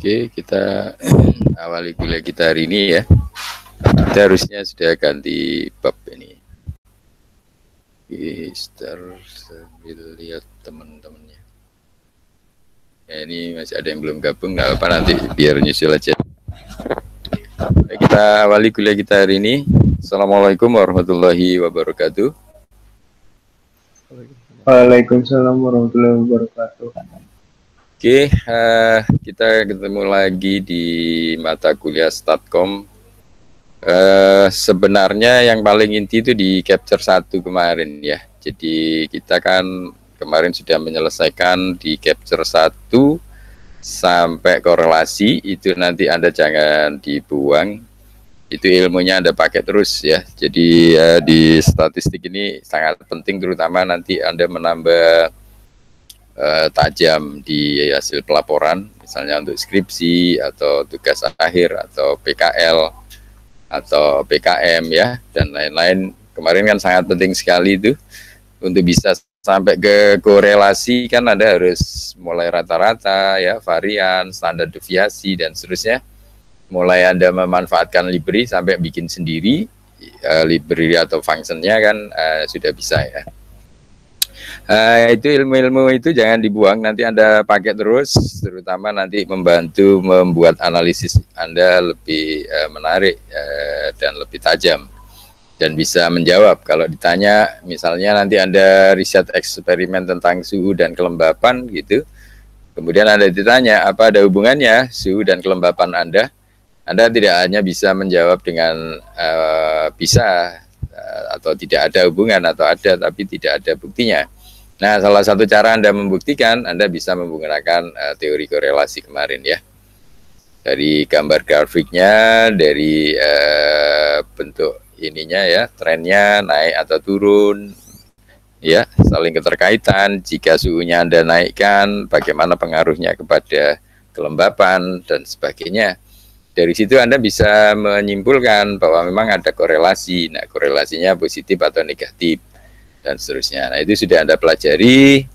Oke, kita awali kuliah kita hari ini ya. Kita harusnya sudah ganti bab ini. Kita sambil lihat teman-temannya. Ya, ini masih ada yang belum gabung, nggak apa nanti biar nyusul aja. Kita awali kuliah kita hari ini. Assalamualaikum warahmatullahi wabarakatuh. Waalaikumsalam warahmatullahi wabarakatuh. Oke, kita ketemu lagi di mata kuliah Statkom. Sebenarnya yang paling inti itu di capture 1 kemarin ya. Jadi kita kan kemarin sudah menyelesaikan di capture 1 sampai korelasi. Itu nanti Anda jangan dibuang. Itu ilmunya Anda pakai terus ya. Jadi di statistik ini sangat penting, terutama nanti Anda menambah tajam di hasil pelaporan, misalnya untuk skripsi atau tugas akhir atau PKL atau PKM ya, dan lain-lain. Kemarin kan sangat penting sekali itu untuk bisa sampai ke korelasi, kan Anda harus mulai rata-rata ya, varian, standar deviasi dan seterusnya. Mulai Anda memanfaatkan library sampai bikin sendiri library atau functionnya kan sudah bisa ya. Itu ilmu-ilmu itu jangan dibuang, nanti Anda pakai terus, terutama nanti membantu membuat analisis Anda lebih menarik dan lebih tajam, dan bisa menjawab kalau ditanya, misalnya nanti Anda riset eksperimen tentang suhu dan kelembapan gitu, kemudian Anda ditanya apa ada hubungannya suhu dan kelembapan Anda tidak hanya bisa menjawab dengan bisa atau tidak ada hubungan, atau ada tapi tidak ada buktinya. Nah, salah satu cara Anda membuktikan, Anda bisa menggunakan teori korelasi kemarin ya. Dari gambar grafiknya, dari bentuk ininya ya, trennya naik atau turun, ya, saling keterkaitan. Jika suhunya Anda naikkan, bagaimana pengaruhnya kepada kelembapan dan sebagainya. Dari situ Anda bisa menyimpulkan bahwa memang ada korelasi. Nah, korelasinya positif atau negatif dan seterusnya. Nah, itu sudah Anda pelajari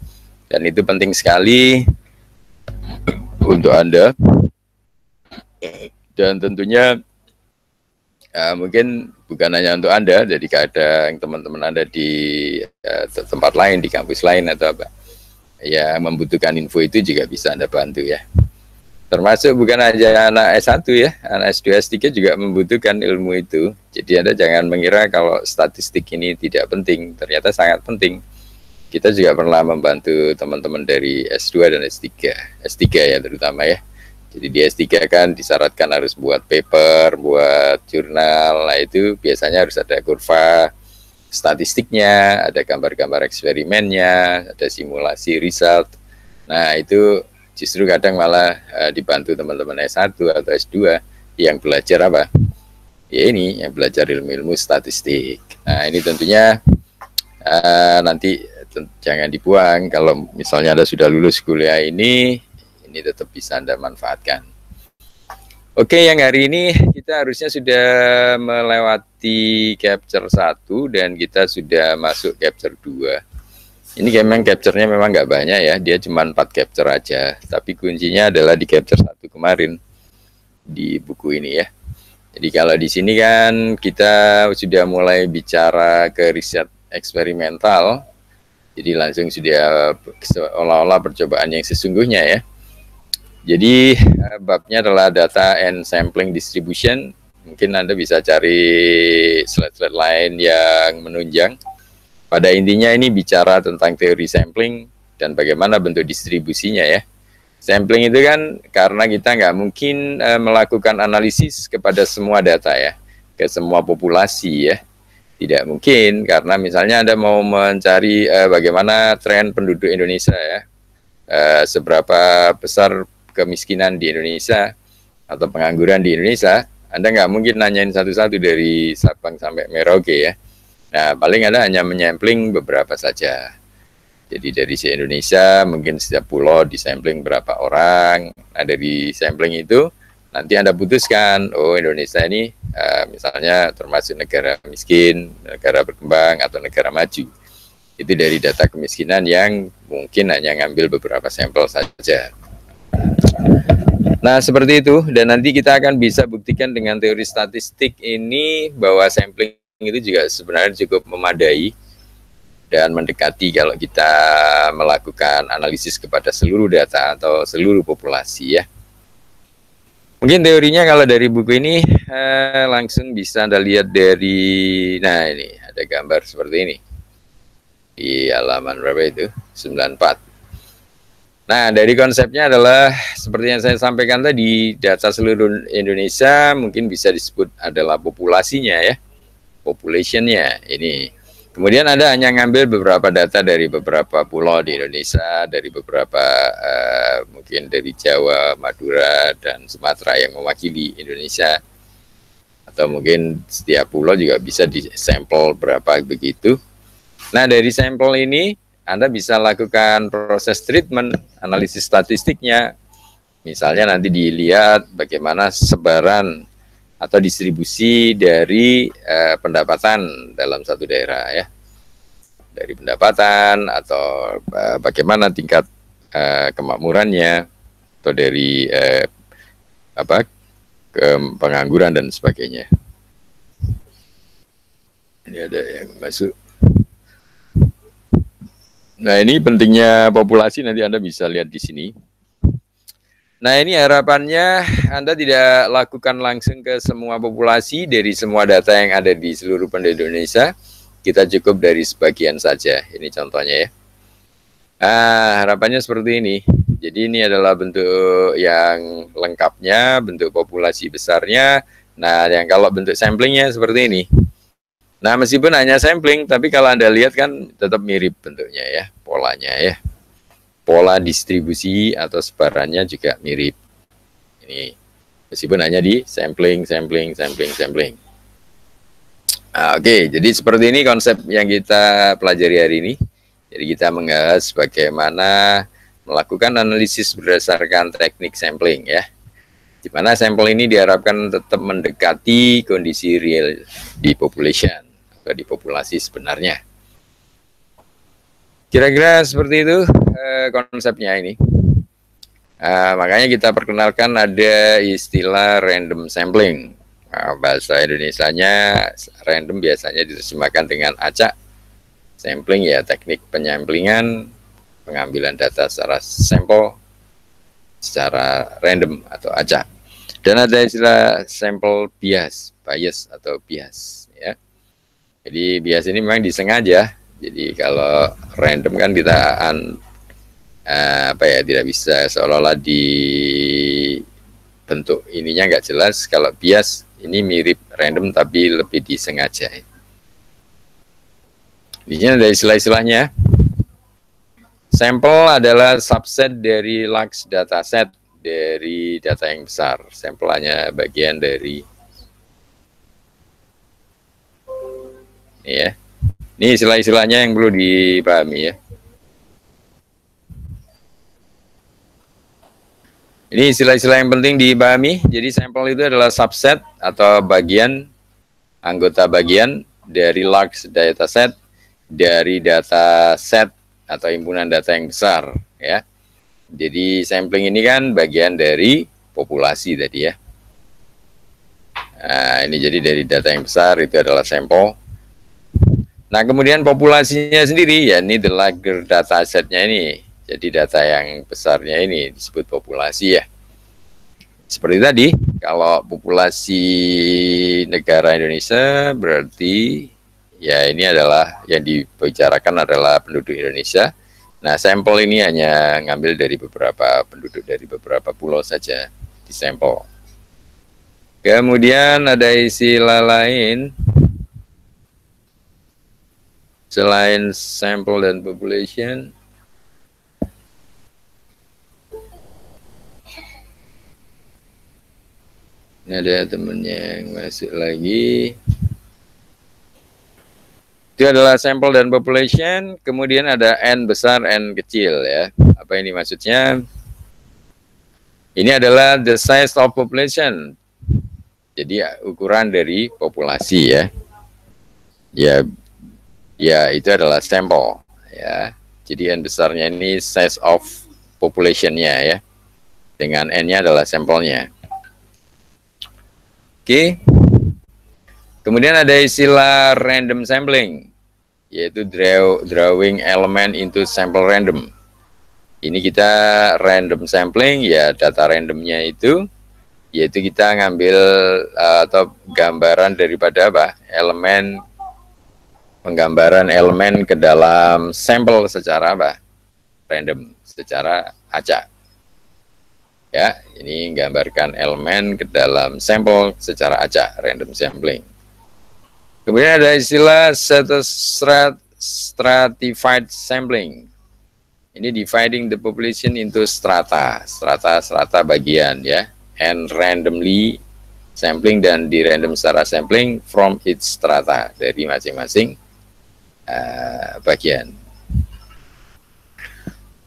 dan itu penting sekali untuk Anda. Dan tentunya mungkin bukan hanya untuk Anda, jadi kadang teman-teman Anda di tempat lain, di kampus lain atau apa yang membutuhkan info itu juga bisa Anda bantu ya. Termasuk bukan aja anak S1 ya, anak S2, S3 juga membutuhkan ilmu itu. Jadi Anda jangan mengira kalau statistik ini tidak penting, ternyata sangat penting. Kita juga pernah membantu teman-teman dari S2 dan S3, S3 ya terutama ya. Jadi di S3 kan disyaratkan harus buat paper, buat jurnal, nah itu biasanya harus ada kurva statistiknya, ada gambar-gambar eksperimennya, ada simulasi result. Nah itu justru kadang malah dibantu teman-teman S1 atau S2 yang belajar apa? Ya ini, yang belajar ilmu-ilmu statistik. Nah ini tentunya nanti jangan dibuang. Kalau misalnya Anda sudah lulus kuliah ini tetap bisa Anda manfaatkan. Oke, yang hari ini kita harusnya sudah melewati capture 1 dan kita sudah masuk capture 2. Ini memang capture-nya memang nggak banyak ya, dia cuma 4 capture aja. Tapi kuncinya adalah di capture 1 kemarin di buku ini ya. Jadi kalau di sini kan kita sudah mulai bicara ke riset eksperimental. Jadi langsung sudah seolah-olah percobaan yang sesungguhnya ya. Jadi babnya adalah data and sampling distribution. Mungkin Anda bisa cari slide-slide lain yang menunjang. Pada intinya ini bicara tentang teori sampling dan bagaimana bentuk distribusinya ya. Sampling itu kan karena kita nggak mungkin melakukan analisis kepada semua data ya, ke semua populasi ya. Tidak mungkin, karena misalnya Anda mau mencari bagaimana tren penduduk Indonesia ya, seberapa besar kemiskinan di Indonesia atau pengangguran di Indonesia, Anda nggak mungkin nanyain satu-satu dari Sabang sampai Merauke ya. Nah, paling Anda hanya menyampling beberapa saja. Jadi dari se-Indonesia, mungkin setiap pulau disampling berapa orang. Nah, dari sampling itu, nanti Anda putuskan, oh Indonesia ini misalnya termasuk negara miskin, negara berkembang, atau negara maju. Itu dari data kemiskinan yang mungkin hanya ngambil beberapa sampel saja. Nah, seperti itu. Dan nanti kita akan bisa buktikan dengan teori statistik ini bahwa sampling itu juga sebenarnya cukup memadai dan mendekati kalau kita melakukan analisis kepada seluruh data atau seluruh populasi ya. Mungkin teorinya kalau dari buku ini langsung bisa Anda lihat dari, nah ini ada gambar seperti ini. Di halaman berapa itu? 94. Nah, dari konsepnya adalah seperti yang saya sampaikan tadi, data seluruh Indonesia mungkin bisa disebut adalah populasinya ya, populationnya ini. Kemudian Anda hanya ngambil beberapa data dari beberapa pulau di Indonesia, dari beberapa mungkin dari Jawa, Madura, dan Sumatera yang mewakili Indonesia. Atau mungkin setiap pulau juga bisa disampel berapa begitu. Nah, dari sampel ini Anda bisa lakukan proses treatment, analisis statistiknya. Misalnya nanti dilihat bagaimana sebaran atau distribusi dari pendapatan dalam satu daerah ya. Dari pendapatan atau bagaimana tingkat kemakmurannya atau dari pengangguran dan sebagainya. Ini ada yang masuk. Nah, ini pentingnya populasi, nanti Anda bisa lihat di sini. Nah, ini harapannya Anda tidak lakukan langsung ke semua populasi dari semua data yang ada di seluruh penduduk Indonesia. Kita cukup dari sebagian saja. Ini contohnya ya. Harapannya seperti ini. Jadi ini adalah bentuk yang lengkapnya, bentuk populasi besarnya. Nah, yang kalau bentuk samplingnya seperti ini. Nah, meskipun hanya sampling, tapi kalau Anda lihat kan tetap mirip bentuknya ya, polanya ya. Pola distribusi atau sebarannya juga mirip. Ini meskipun hanya di sampling. Oke, jadi seperti ini konsep yang kita pelajari hari ini. Jadi kita membahas bagaimana melakukan analisis berdasarkan teknik sampling ya. Di mana sampel ini diharapkan tetap mendekati kondisi real di population. Di populasi sebenarnya. Kira-kira seperti itu konsepnya ini. Makanya kita perkenalkan ada istilah random sampling. Bahasa Indonesianya random biasanya diterjemahkan dengan acak. Sampling ya teknik penyamplingan, pengambilan data secara sampel secara random atau acak. Dan ada istilah sample bias atau bias ya. Jadi bias ini memang disengaja. Jadi kalau random kan kita tidak bisa seolah-olah di bentuk ininya nggak jelas. Kalau bias ini mirip random tapi lebih disengaja. Di sini ada istilah-istilahnya. Sampel adalah subset dari large dataset dari data yang besar. Sampel hanya bagian dari ya. Ini istilah-istilahnya yang perlu dipahami ya. Ini istilah-istilah yang penting dipahami. Jadi sampel itu adalah subset atau bagian, anggota bagian dari large dataset, dari data set atau himpunan data yang besar ya. Jadi sampling ini kan bagian dari populasi tadi ya. Nah, ini jadi dari data yang besar itu adalah sampel. Nah, kemudian populasinya sendiri, ya ini the larger data setnya ini. Jadi data yang besarnya ini disebut populasi ya. Seperti tadi, kalau populasi negara Indonesia berarti ya ini adalah yang dibicarakan adalah penduduk Indonesia. Nah, sampel ini hanya ngambil dari beberapa penduduk dari beberapa pulau saja di sampel. Kemudian ada istilah lain. Selain sampel dan population, ini ada temennya yang masuk lagi. Itu adalah sampel dan population, kemudian ada N besar, N kecil ya. Apa ini maksudnya? Ini adalah the size of population. Jadi ukuran dari populasi ya. Ya, itu adalah sampel ya. Jadi N besarnya ini size of population-nya ya. dengan N-nya adalah sampelnya. Oke. Kemudian ada istilah random sampling, yaitu drawing element into sample random. Ini kita random sampling, ya data randomnya itu, yaitu kita ngambil atau gambaran daripada apa? Penggambaran elemen ke dalam sampel secara apa? Random, secara acak. Ya, ini gambarkan elemen ke dalam sampel secara acak, random sampling. Kemudian ada istilah stratified sampling. Ini dividing the population into strata bagian ya, and randomly sampling, dan di random secara sampling from each strata, dari masing-masing bagian.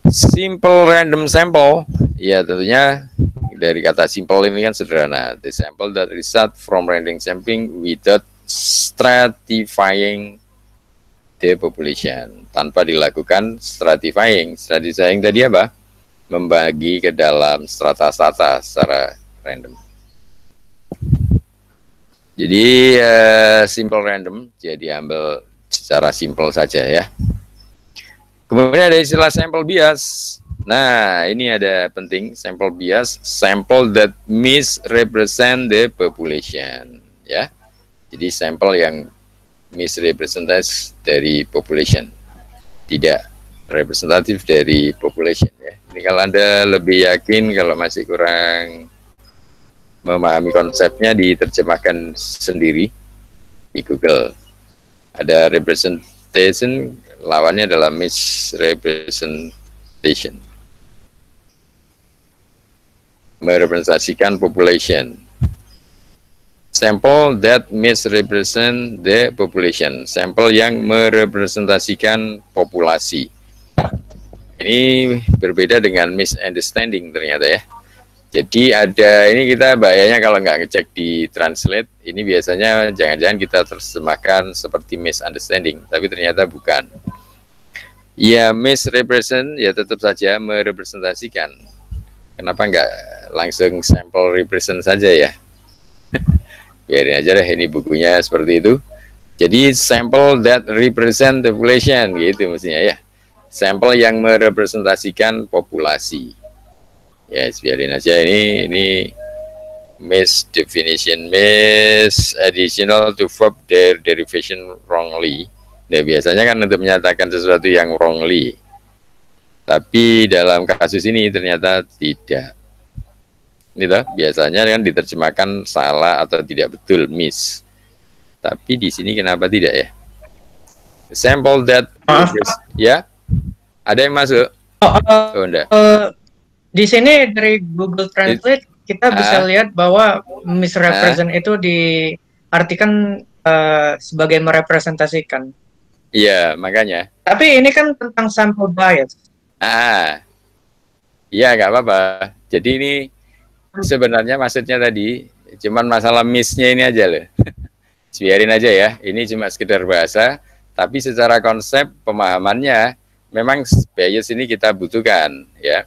Simple random sample, ya tentunya dari kata simple ini kan sederhana. The sample that result from random sampling without stratifying the population, tanpa dilakukan stratifying. Stratifying tadi apa? Membagi ke dalam strata-strata secara random. Jadi simple random, jadi ambil secara simple saja ya. Kemudian ada istilah sample bias. Nah, ini ada penting, sample bias, sample that misrepresent the population ya. Jadi sampel yang misrepresentatif dari population, tidak representatif dari population ya. Ini kalau Anda lebih yakin, kalau masih kurang memahami konsepnya, diterjemahkan sendiri di Google. Ada representation, lawannya adalah misrepresentation. Merepresentasikan population. Sample that misrepresent the population. Sampel yang merepresentasikan populasi. Ini berbeda dengan misunderstanding ternyata ya. Jadi ada, ini kita bahayanya kalau nggak ngecek di translate, ini biasanya jangan-jangan kita terjemahkan seperti misunderstanding, tapi ternyata bukan. Ya misrepresent, ya tetap saja merepresentasikan. Kenapa nggak langsung sample represent saja ya? Biarin aja deh, ini bukunya seperti itu. Jadi sample that represent the population, gitu mestinya ya. Sampel yang merepresentasikan populasi. Ya, biarin aja, ini misdefinition, misadditional to verb their derivation wrongly. Nah, biasanya kan untuk menyatakan sesuatu yang wrongly. Tapi dalam kasus ini ternyata tidak. Ini toh, biasanya kan diterjemahkan salah atau tidak betul, miss. Tapi di sini kenapa tidak ya? Sample that ya. Ada yang masuk? Oh, enggak. Di sini dari Google Translate kita bisa lihat bahwa misrepresent itu diartikan sebagai merepresentasikan. Iya, makanya. Tapi ini kan tentang sample bias. Iya, nggak apa-apa. Jadi ini sebenarnya maksudnya tadi cuman masalah miss-nya ini aja loh. Biarin aja ya. Ini cuma sekedar bahasa, tapi secara konsep pemahamannya memang bias ini kita butuhkan ya.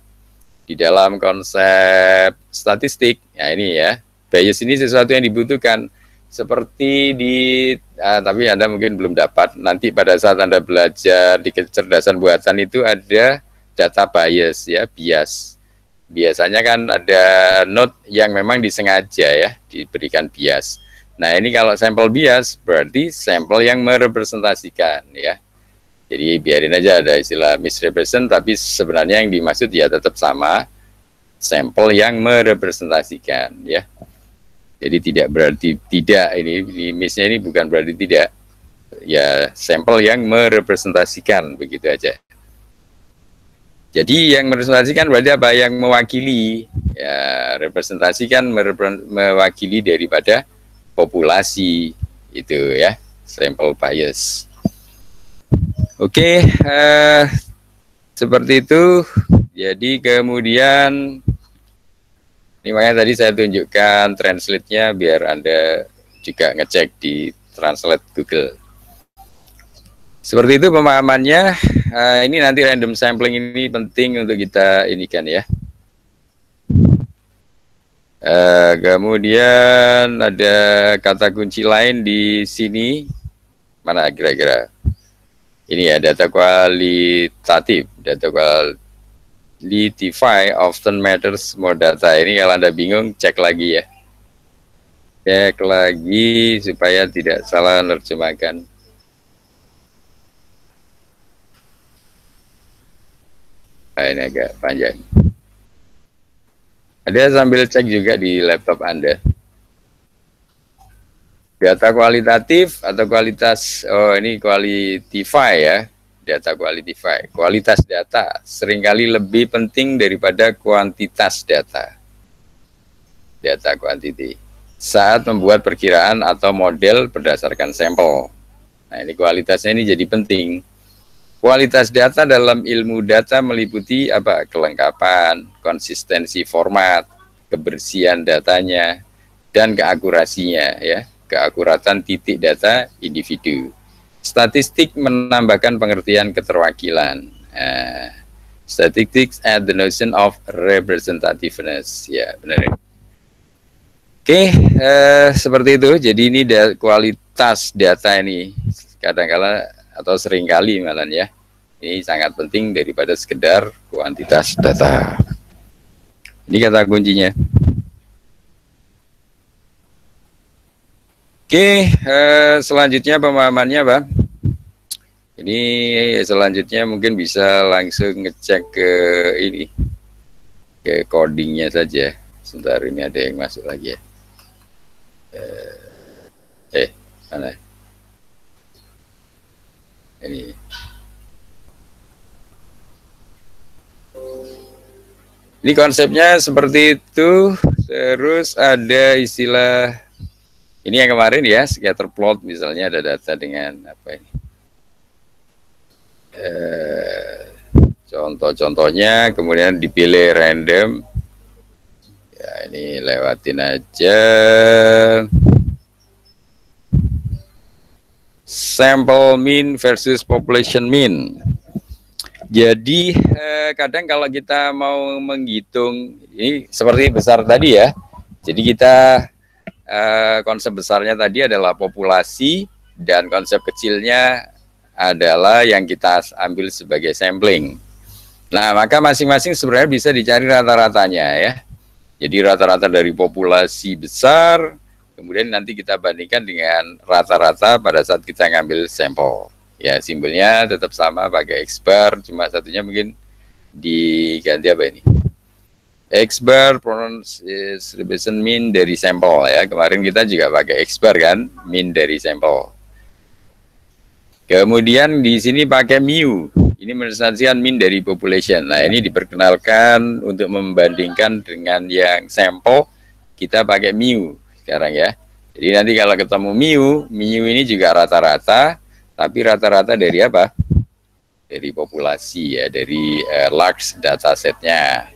Di dalam konsep statistik, ya ini ya, bias ini sesuatu yang dibutuhkan. Seperti tapi Anda mungkin belum dapat, nanti pada saat Anda belajar di kecerdasan buatan itu ada data bias ya, bias. Biasanya kan ada note yang memang disengaja ya, diberikan bias. Nah ini kalau sampel bias, berarti sampel yang merepresentasikan ya. Jadi biarin aja ada istilah misrepresent, tapi sebenarnya yang dimaksud ya tetap sama, sampel yang merepresentasikan ya. Jadi tidak berarti tidak, ini miss-nya ini bukan berarti tidak. Ya sampel yang merepresentasikan, begitu aja. Jadi yang merepresentasikan berarti apa? Yang mewakili. Ya, representasikan mewakili daripada populasi itu ya, sample bias. Oke, seperti itu. Jadi kemudian ini makanya tadi saya tunjukkan translate-nya biar Anda juga ngecek di translate Google. Seperti itu pemahamannya. Ini nanti random sampling ini penting untuk kita inikan ya. Kemudian ada kata kunci lain di sini. Mana kira-kira? Ini ya, data kualitatif. Data qualitify often matters more data. Ini kalau Anda bingung, cek lagi ya. Cek lagi supaya tidak salah menerjemahkan. Nah, ini agak panjang. Ada sambil cek juga di laptop Anda. Data kualitatif atau kualitas, oh ini qualitify ya, data qualitify. Kualitas data seringkali lebih penting daripada kuantitas data. Data quantity. Saat membuat perkiraan atau model berdasarkan sampel. Nah ini kualitasnya ini jadi penting. Kualitas data dalam ilmu data meliputi apa? Kelengkapan, konsistensi format, kebersihan datanya, dan keakurasinya ya. Keakuratan titik data individu. Statistik menambahkan pengertian keterwakilan. Statistics add the notion of representativeness. Ya, benar. Oke, seperti itu. Jadi ini kualitas data ini kadang-kala atau seringkali malah ya. Ini sangat penting daripada sekedar kuantitas data. Ini kata kuncinya. Oke, selanjutnya pemahamannya, Bang. Ini selanjutnya mungkin bisa langsung ngecek ke ini, ke codingnya saja. Sebentar, ini ada yang masuk lagi ya. Mana? Ini. Ini konsepnya seperti itu. Terus ada istilah. Ini yang kemarin ya, scatter plot misalnya ada data dengan apa ini? Contoh-contohnya, kemudian dipilih random. Ya ini lewatin aja. Sample mean versus population mean. Jadi kadang kalau kita mau menghitung, ini seperti besar tadi ya. Jadi kita konsep besarnya tadi adalah populasi dan konsep kecilnya adalah yang kita ambil sebagai sampling. Nah, maka masing-masing sebenarnya bisa dicari rata-ratanya ya. Jadi rata-rata dari populasi besar, kemudian nanti kita bandingkan dengan rata-rata pada saat kita ngambil sampel. Ya, simbolnya tetap sama pakai X bar, cuma satunya mungkin diganti apa ini? X bar is represent mean dari sampel ya. Kemarin kita juga pakai X bar kan, mean dari sampel. Kemudian di sini pakai mu. Ini merepresentasikan mean dari population. Nah, ini diperkenalkan untuk membandingkan dengan yang sampel, kita pakai mu sekarang ya. Jadi nanti kalau ketemu mu ini juga rata-rata, tapi rata-rata dari apa? Dari populasi ya, dari large data setnya.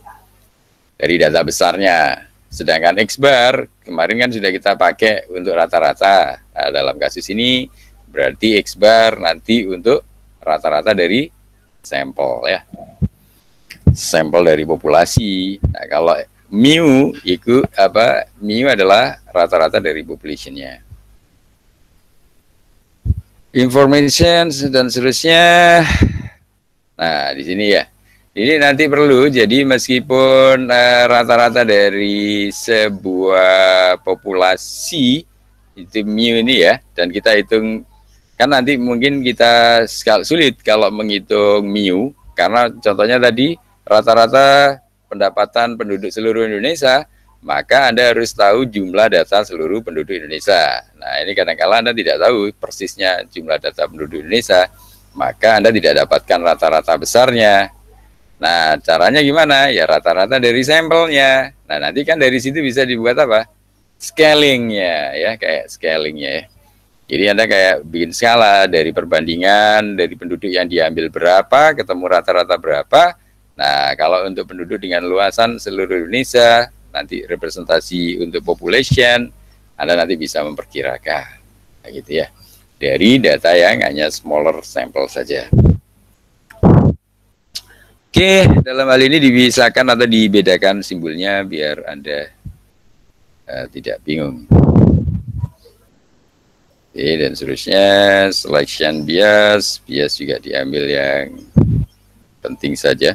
Dari data besarnya. Sedangkan X bar kemarin kan sudah kita pakai untuk rata-rata. Nah, dalam kasus ini berarti X bar nanti untuk rata-rata dari sampel ya. Sampel dari populasi. Nah, kalau mu itu apa? Mu adalah rata-rata dari population-nya. Information dan seterusnya. Nah, di sini ya. Ini nanti perlu, jadi meskipun rata-rata dari sebuah populasi itu mu ini ya, dan kita hitung, kan nanti mungkin kita sulit kalau menghitung mu, karena contohnya tadi rata-rata pendapatan penduduk seluruh Indonesia, maka Anda harus tahu jumlah data seluruh penduduk Indonesia. Nah ini kadang-kala Anda tidak tahu persisnya jumlah data penduduk Indonesia, maka Anda tidak dapatkan rata-rata besarnya. Nah, caranya gimana? Ya rata-rata dari sampelnya. Nah, nanti kan dari situ bisa dibuat apa? Scalingnya, ya kayak scalingnya ya. Jadi Anda kayak bikin skala dari perbandingan dari penduduk yang diambil berapa, ketemu rata-rata berapa. Nah, kalau untuk penduduk dengan luasan seluruh Indonesia, nanti representasi untuk population, Anda nanti bisa memperkirakan. Nah, gitu ya. Dari data yang hanya smaller sample saja. Oke, dalam hal ini dipisahkan atau dibedakan simbolnya biar Anda tidak bingung. Oke, dan seterusnya selection bias juga diambil yang penting saja.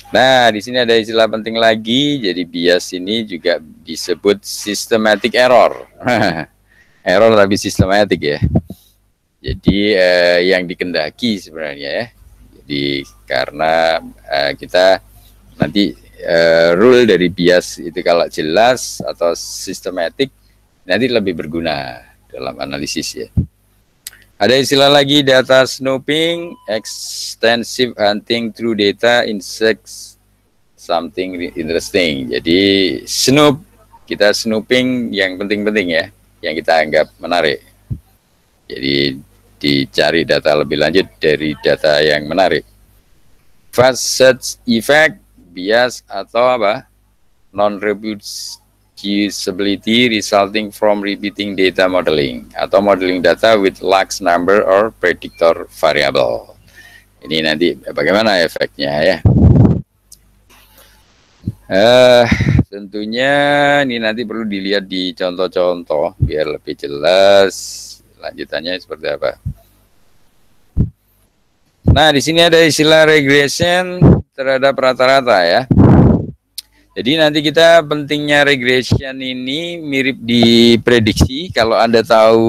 Nah, di sini ada istilah penting lagi. Jadi bias ini juga disebut systematic error. Error tapi sistematik ya. Jadi yang dikendaki sebenarnya ya. Jadi karena kita nanti rule dari bias itu kalau jelas atau sistematik nanti lebih berguna dalam analisis ya. Ada istilah lagi data snooping, extensive hunting through data insects something interesting. Jadi snoop, kita snooping yang penting-penting ya, yang kita anggap menarik. Jadi dicari data lebih lanjut dari data yang menarik. Fast search effect, bias atau apa? Non-reproducibility resulting from repeating data modeling atau modeling data with large number or predictor variable. Ini nanti bagaimana efeknya ya? Tentunya ini nanti perlu dilihat di contoh-contoh biar lebih jelas lanjutannya seperti apa. Nah, di sini ada istilah regression terhadap rata-rata ya. Jadi nanti kita pentingnya regression ini mirip di prediksi. Kalau Anda tahu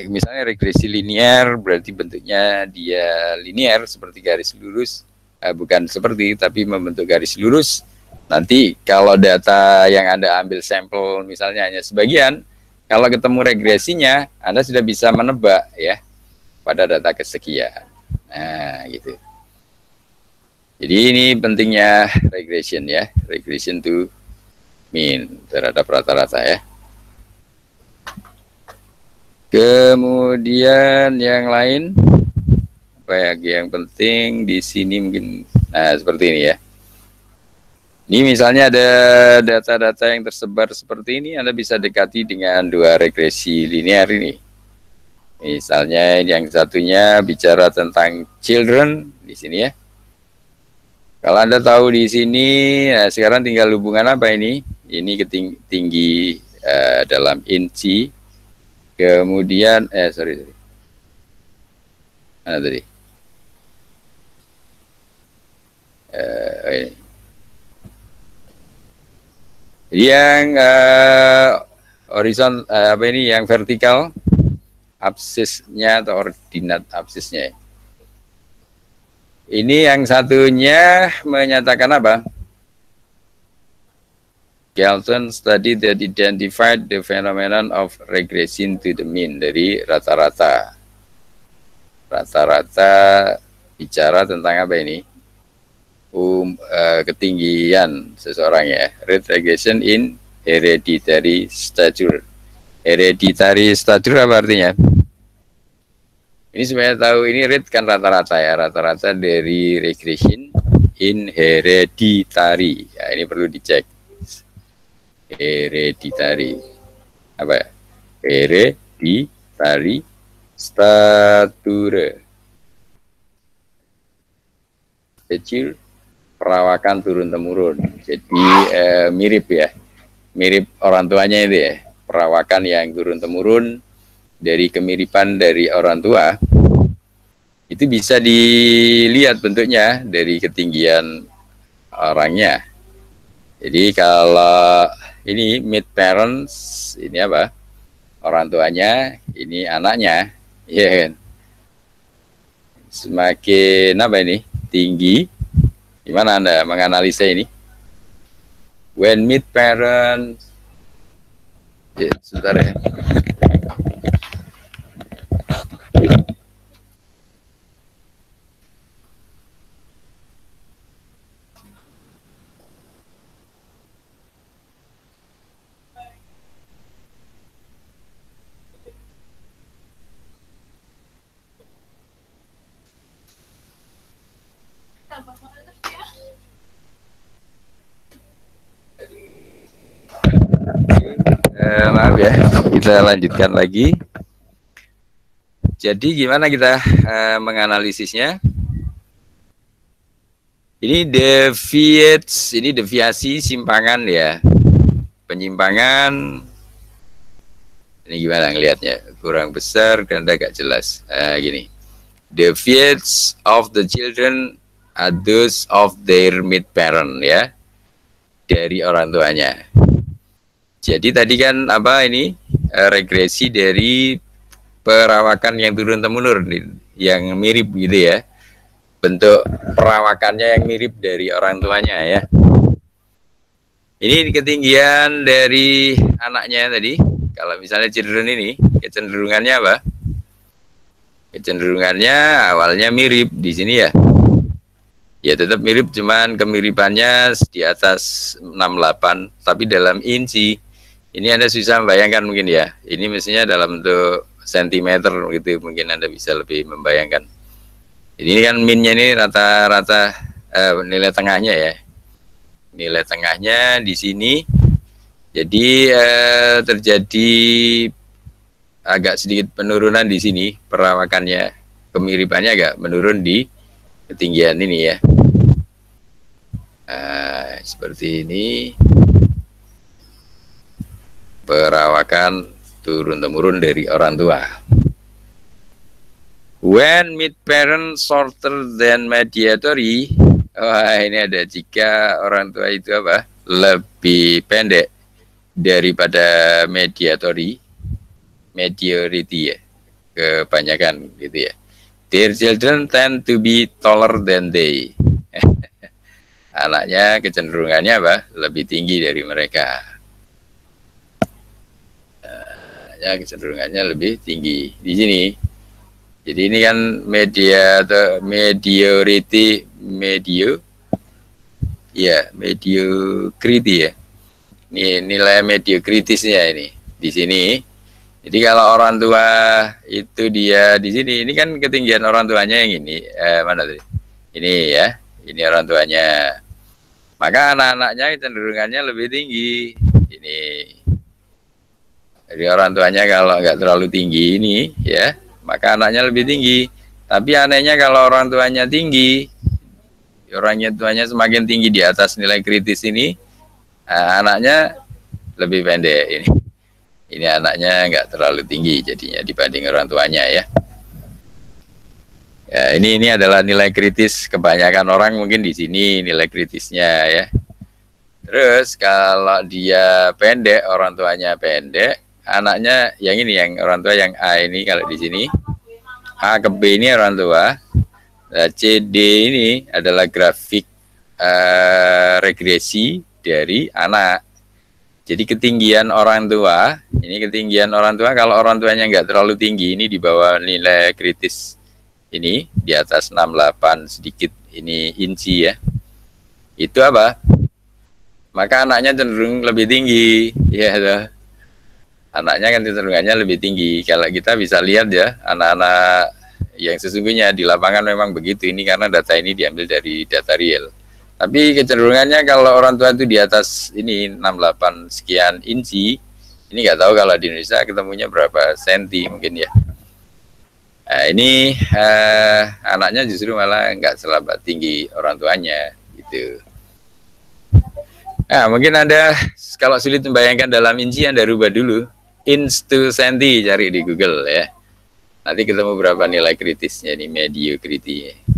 misalnya regresi linear berarti bentuknya dia linear seperti garis lurus, bukan seperti tapi membentuk garis lurus. Nanti kalau data yang Anda ambil sampel misalnya hanya sebagian, kalau ketemu regresinya Anda sudah bisa menebak ya pada data kesekian. Nah, gitu. Jadi ini pentingnya regression ya, regression to mean terhadap rata-rata ya. Kemudian yang lain, apa yang penting di sini mungkin, nah seperti ini ya. Ini misalnya ada data-data yang tersebar seperti ini, Anda bisa dekati dengan dua regresi linear ini. Misalnya yang satunya bicara tentang children di sini ya. Kalau Anda tahu di sini, nah sekarang tinggal hubungan apa ini? Ini tinggi dalam inci. Kemudian, sorry. Mana tadi? Ini. Yang horizon, apa ini? Yang vertikal, absisnya atau ordinat absisnya. Ini yang satunya menyatakan apa? Galton study that identified the phenomenon of regression to the mean, dari rata-rata. Rata-rata bicara tentang apa ini? Ketinggian seseorang ya. Rate regression in hereditary stature. Hereditary stature apa artinya? Ini supaya tahu ini rate kan rata-rata ya, rata-rata dari regression in hereditary. Ya, ini perlu dicek. Hereditary. Apa ya? Hereditary stature. Kecil perawakan turun-temurun. Jadi mirip ya. Mirip orang tuanya itu ya. Perawakan yang turun-temurun dari kemiripan dari orang tua itu bisa dilihat bentuknya dari ketinggian orangnya. Jadi kalau ini mid parents, ini apa? Orang tuanya, ini anaknya, ya kan? Semakin apa ini? Tinggi. Gimana Anda menganalisa ini? When mid parents, ya, sebentar ya. Maaf ya, kita lanjutkan lagi. Jadi gimana kita menganalisisnya? Ini deviasi simpangan ya. penyimpangan ini gimana ngelihatnya? Kurang besar dan agak jelas. Gini. The fears of the children are those of their mid parent, ya. Dari orang tuanya. Jadi tadi kan apa ini? Regresi dari perawakan yang turun temurun, yang mirip gitu ya. Bentuk perawakannya yang mirip dari orang tuanya ya. Ini ketinggian dari anaknya tadi. Kalau misalnya children ini, kecenderungannya apa? Kecenderungannya awalnya mirip di sini ya. Ya tetap mirip, cuman kemiripannya di atas 68, tapi dalam inci. Ini Anda susah membayangkan mungkin ya. Ini mestinya dalam bentuk sentimeter gitu, mungkin Anda bisa lebih membayangkan. Ini kan minnya ini rata-rata nilai tengahnya ya. Nilai tengahnya di sini. Jadi terjadi agak sedikit penurunan di sini, perawakannya, kemiripannya agak menurun di ketinggian ini ya. Seperti ini, perawakan turun-temurun dari orang tua. When mid-parent shorter than mediatory, ini ada jika orang tua itu apa? Lebih pendek daripada mediatory, majority ya, kebanyakan gitu ya. Their children tend to be taller than they. Anaknya kecenderungannya apa? Lebih tinggi dari mereka. Anaknya kecenderungannya lebih tinggi di sini. Jadi ini kan media atau mediocrity, mediocrity ya. Ini nilai mediokritisnya ini di sini. Jadi kalau orang tua itu dia di sini, ini kan ketinggian orang tuanya yang ini, mana tadi? Ini ya, ini orang tuanya. Maka anak-anaknya kecenderungannya lebih tinggi. Ini. Jadi orang tuanya kalau nggak terlalu tinggi ini, ya, maka anaknya lebih tinggi. Tapi anehnya kalau orang tuanya tinggi, orang tuanya semakin tinggi di atas nilai kritis ini, anaknya lebih pendek ini. Ini anaknya nggak terlalu tinggi jadinya dibanding orang tuanya ya. Ya, ini adalah nilai kritis kebanyakan orang mungkin di sini nilai kritisnya ya. Terus kalau dia pendek, orang tuanya pendek, anaknya yang ini, yang orang tua yang A ini kalau di sini, A ke B ini orang tua, C, D ini adalah grafik regresi dari anak. Jadi ketinggian orang tua, ini ketinggian orang tua, kalau orang tuanya nggak terlalu tinggi, ini di bawah nilai kritis ini, di atas 68 sedikit, ini inci ya. Itu apa? Maka anaknya cenderung lebih tinggi, ya. Anaknya kan cenderungannya lebih tinggi. Kalau kita bisa lihat ya, anak-anak yang sesungguhnya di lapangan memang begitu. Ini karena data ini diambil dari data real. Tapi kecenderungannya kalau orang tua itu di atas ini 68 sekian inci, ini nggak tahu kalau di Indonesia ketemunya berapa senti mungkin ya. Nah, ini anaknya justru malah nggak selabat tinggi orang tuanya gitu. Nah, mungkin Anda kalau sulit membayangkan dalam inci, Anda rubah dulu inch to senti, cari di Google ya. Nanti ketemu berapa nilai kritisnya nih, mediocrity.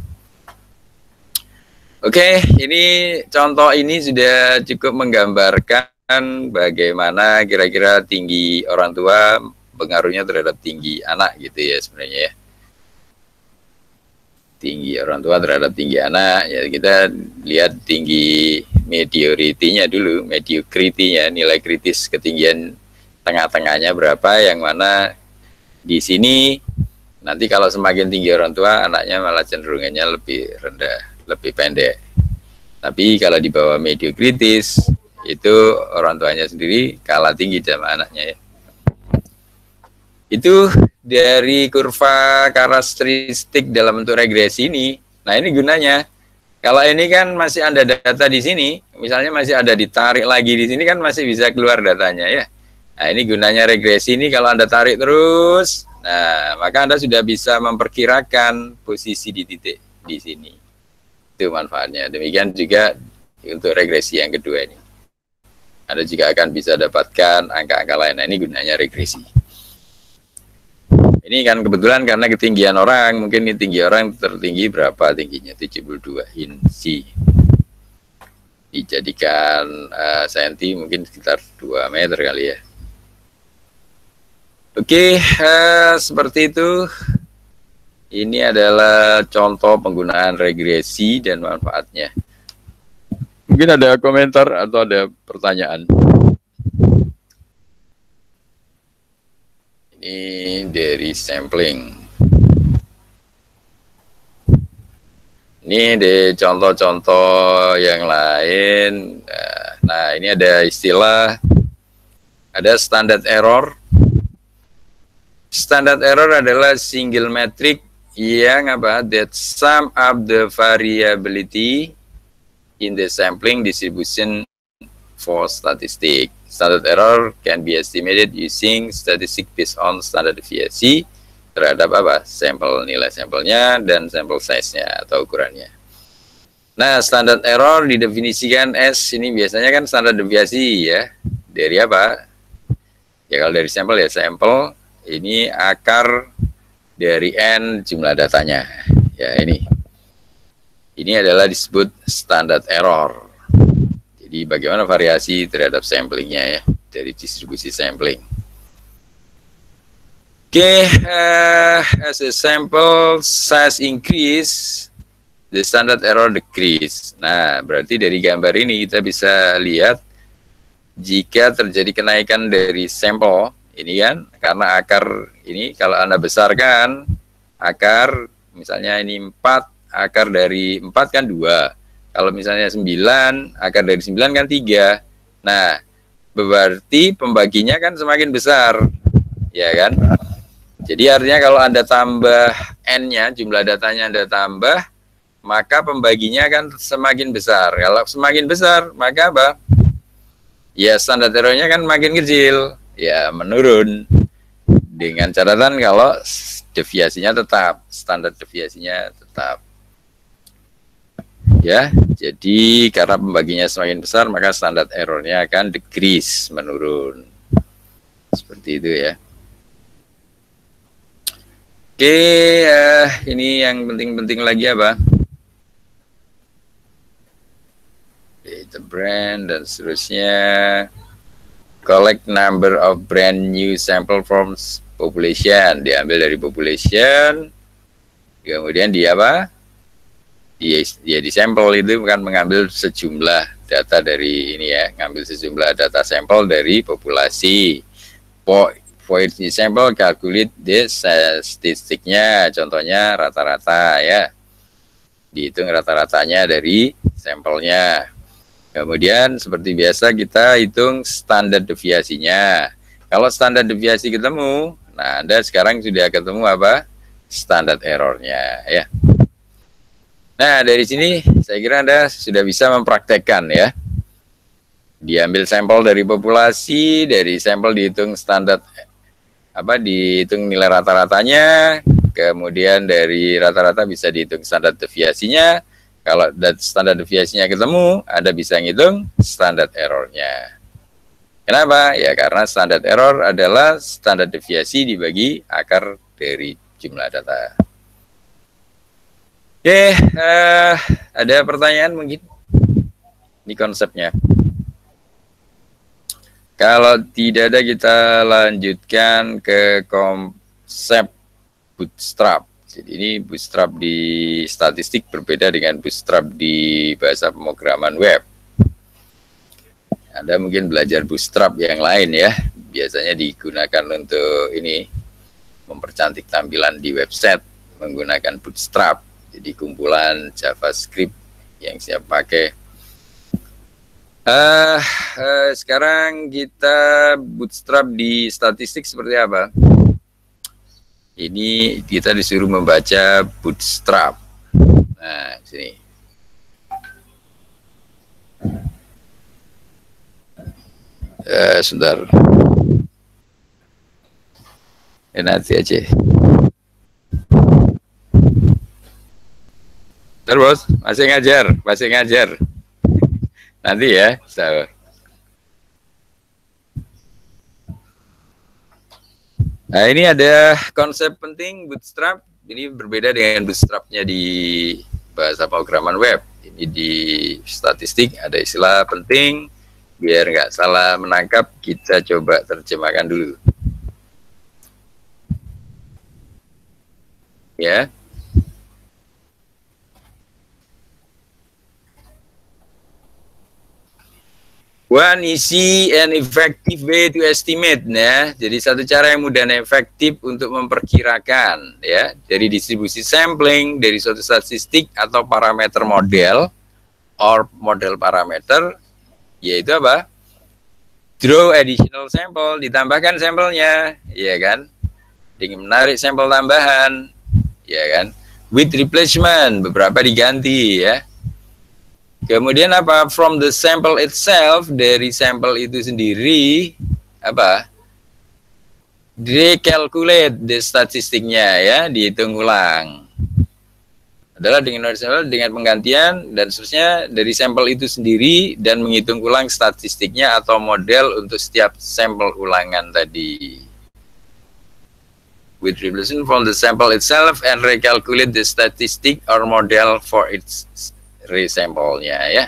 Oke, ini contoh ini sudah cukup menggambarkan bagaimana kira-kira tinggi orang tua pengaruhnya terhadap tinggi anak gitu ya sebenarnya ya. Tinggi orang tua terhadap tinggi anak, ya kita lihat tinggi mediority-nya dulu, mediocrity-nya, nilai kritis ketinggian tengah-tengahnya berapa, yang mana di sini nanti kalau semakin tinggi orang tua, anaknya malah cenderungannya lebih rendah, lebih pendek. Tapi kalau di bawah mediokritis, itu orang tuanya sendiri kalah tinggi sama anaknya ya. Itu dari kurva karakteristik dalam bentuk regresi ini. Nah, ini gunanya. Kalau ini kan masih ada data di sini, misalnya masih ada ditarik lagi di sini kan masih bisa keluar datanya ya. Nah, ini gunanya regresi ini, kalau Anda tarik terus, nah, maka Anda sudah bisa memperkirakan posisi di titik di sini. Itu manfaatnya. Demikian juga untuk regresi yang kedua ini. Anda juga akan bisa dapatkan angka-angka lain. Nah, ini gunanya regresi. Ini kan kebetulan karena ketinggian orang, mungkin ini tinggi orang tertinggi berapa tingginya? 72 inci. Dijadikan senti mungkin sekitar 2 meter kali ya. Oke, seperti itu. Ini adalah contoh penggunaan regresi dan manfaatnya. Mungkin ada komentar atau ada pertanyaan. Ini dari sampling. Ini di contoh-contoh yang lain. Nah, ini ada istilah, ada standard error. Standard error adalah single metric yang that sum up the variability in the sampling distribution for statistic. Standard error can be estimated using statistic based on standard deviasi terhadap sampel, nilai sampelnya dan sampel size-nya atau ukurannya. Nah, standard error didefinisikan as, ini biasanya kan standar deviasi ya, dari apa? Ya kalau dari sampel ya sampel, ini akar dari N jumlah datanya. Ya ini adalah disebut standard error. Jadi bagaimana variasi terhadap samplingnya ya, dari distribusi sampling. Oke, as a sample size increase, the standard error decrease. Nah, berarti dari gambar ini kita bisa lihat jika terjadi kenaikan dari sampel, ini kan karena akar ini kalau Anda besarkan akar, misalnya ini 4, akar dari 4 kan 2. Kalau misalnya 9, akar dari 9 kan 3. Nah, berarti pembaginya kan semakin besar. Ya kan? Jadi artinya kalau Anda tambah N-nya, jumlah datanya Anda tambah, maka pembaginya kan semakin besar. Kalau semakin besar, maka apa? Ya standar error-nya kan makin kecil. Ya menurun. Dengan catatan kalau deviasinya tetap, standar deviasinya tetap. Ya, jadi karena pembaginya semakin besar, maka standar error-nya akan decrease, menurun. Seperti itu ya. Oke, ini yang penting-penting lagi apa? Data brand dan seterusnya. Collect number of brand new sample from population, diambil dari population, kemudian dia apa? Dia di sampel itu bukan mengambil sejumlah data dari ini ya, ngambil sejumlah data sampel dari populasi. For each sample calculate this statistiknya, contohnya rata-rata ya, dihitung rata-ratanya dari sampelnya. Kemudian seperti biasa kita hitung standar deviasinya. Kalau standar deviasi ketemu, nah Anda sekarang sudah ketemu apa? Standar errornya ya. Nah, dari sini saya kira Anda sudah bisa mempraktekkan ya. Diambil sampel dari populasi, dari sampel dihitung standar dihitung nilai rata-ratanya, kemudian dari rata-rata bisa dihitung standar deviasinya. Kalau standar deviasinya ketemu, Anda bisa ngitung standar errornya. Kenapa? Ya karena standar error adalah standar deviasi dibagi akar dari jumlah data. Oke, ada pertanyaan mungkin? Ini konsepnya. Kalau tidak ada, kita lanjutkan ke konsep bootstrap. Jadi ini bootstrap di statistik berbeda dengan bootstrap di bahasa pemrograman web. Anda mungkin belajar bootstrap yang lain ya. Biasanya digunakan untuk ini, mempercantik tampilan di website menggunakan bootstrap. Jadi kumpulan JavaScript yang siap pakai. Sekarang kita bootstrap di statistik seperti apa? Ini kita disuruh membaca bootstrap. Nah, sini. Sebentar. Nanti aja. Terus masih ngajar. Nanti ya. So. Nah, ini ada konsep penting bootstrap. Ini berbeda dengan bootstrapnya di bahasa pemrograman web. Ini di statistik ada istilah penting. Biar nggak salah menangkap, kita coba terjemahkan dulu. Ya. One easy and effective way to estimate, ya. Jadi satu cara yang mudah dan efektif untuk memperkirakan, ya, dari distribusi sampling dari suatu statistik atau parameter model or model parameter, yaitu apa? Draw additional sample, ditambahkan sampelnya, ya kan? Dengan menarik sampel tambahan, ya kan? With replacement, beberapa diganti, ya. Kemudian apa? From the sample itself, dari sampel itu sendiri, apa? Recalculate the statistiknya, ya, dihitung ulang. Adalah dengan penggantian dan seterusnya dari sampel itu sendiri dan menghitung ulang statistiknya atau model untuk setiap sampel ulangan tadi. With replacement from the sample itself and recalculate the statistic or model for its resample-nya, ya.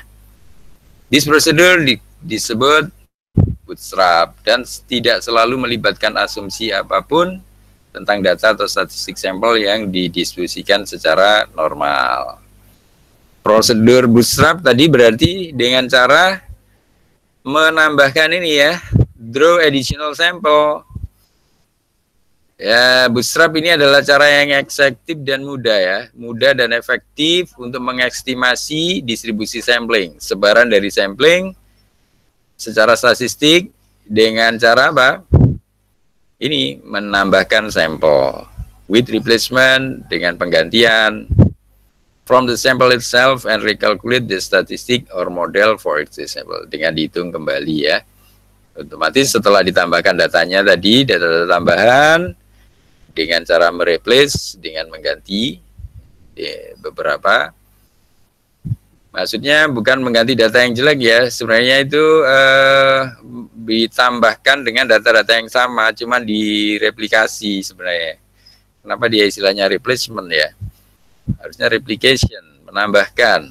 This procedure disebut bootstrap dan tidak selalu melibatkan asumsi apapun tentang data atau statistik sampel yang didistribusikan secara normal. Prosedur bootstrap tadi berarti dengan cara menambahkan ini, ya, draw additional sample. Ya, bootstrap ini adalah cara yang efektif dan mudah, ya, mudah dan efektif untuk mengestimasi distribusi sampling, sebaran dari sampling secara statistik dengan cara apa? Ini menambahkan sampel with replacement dengan penggantian from the sample itself and recalculate the statistic or model for its sample dengan dihitung kembali, ya. Otomatis setelah ditambahkan datanya tadi, data tambahan dengan cara mereplace dengan mengganti beberapa, maksudnya bukan mengganti data yang jelek, ya, sebenarnya itu ditambahkan dengan data-data yang sama, cuman direplikasi sebenarnya. Kenapa dia istilahnya replacement, ya? Harusnya replication, menambahkan.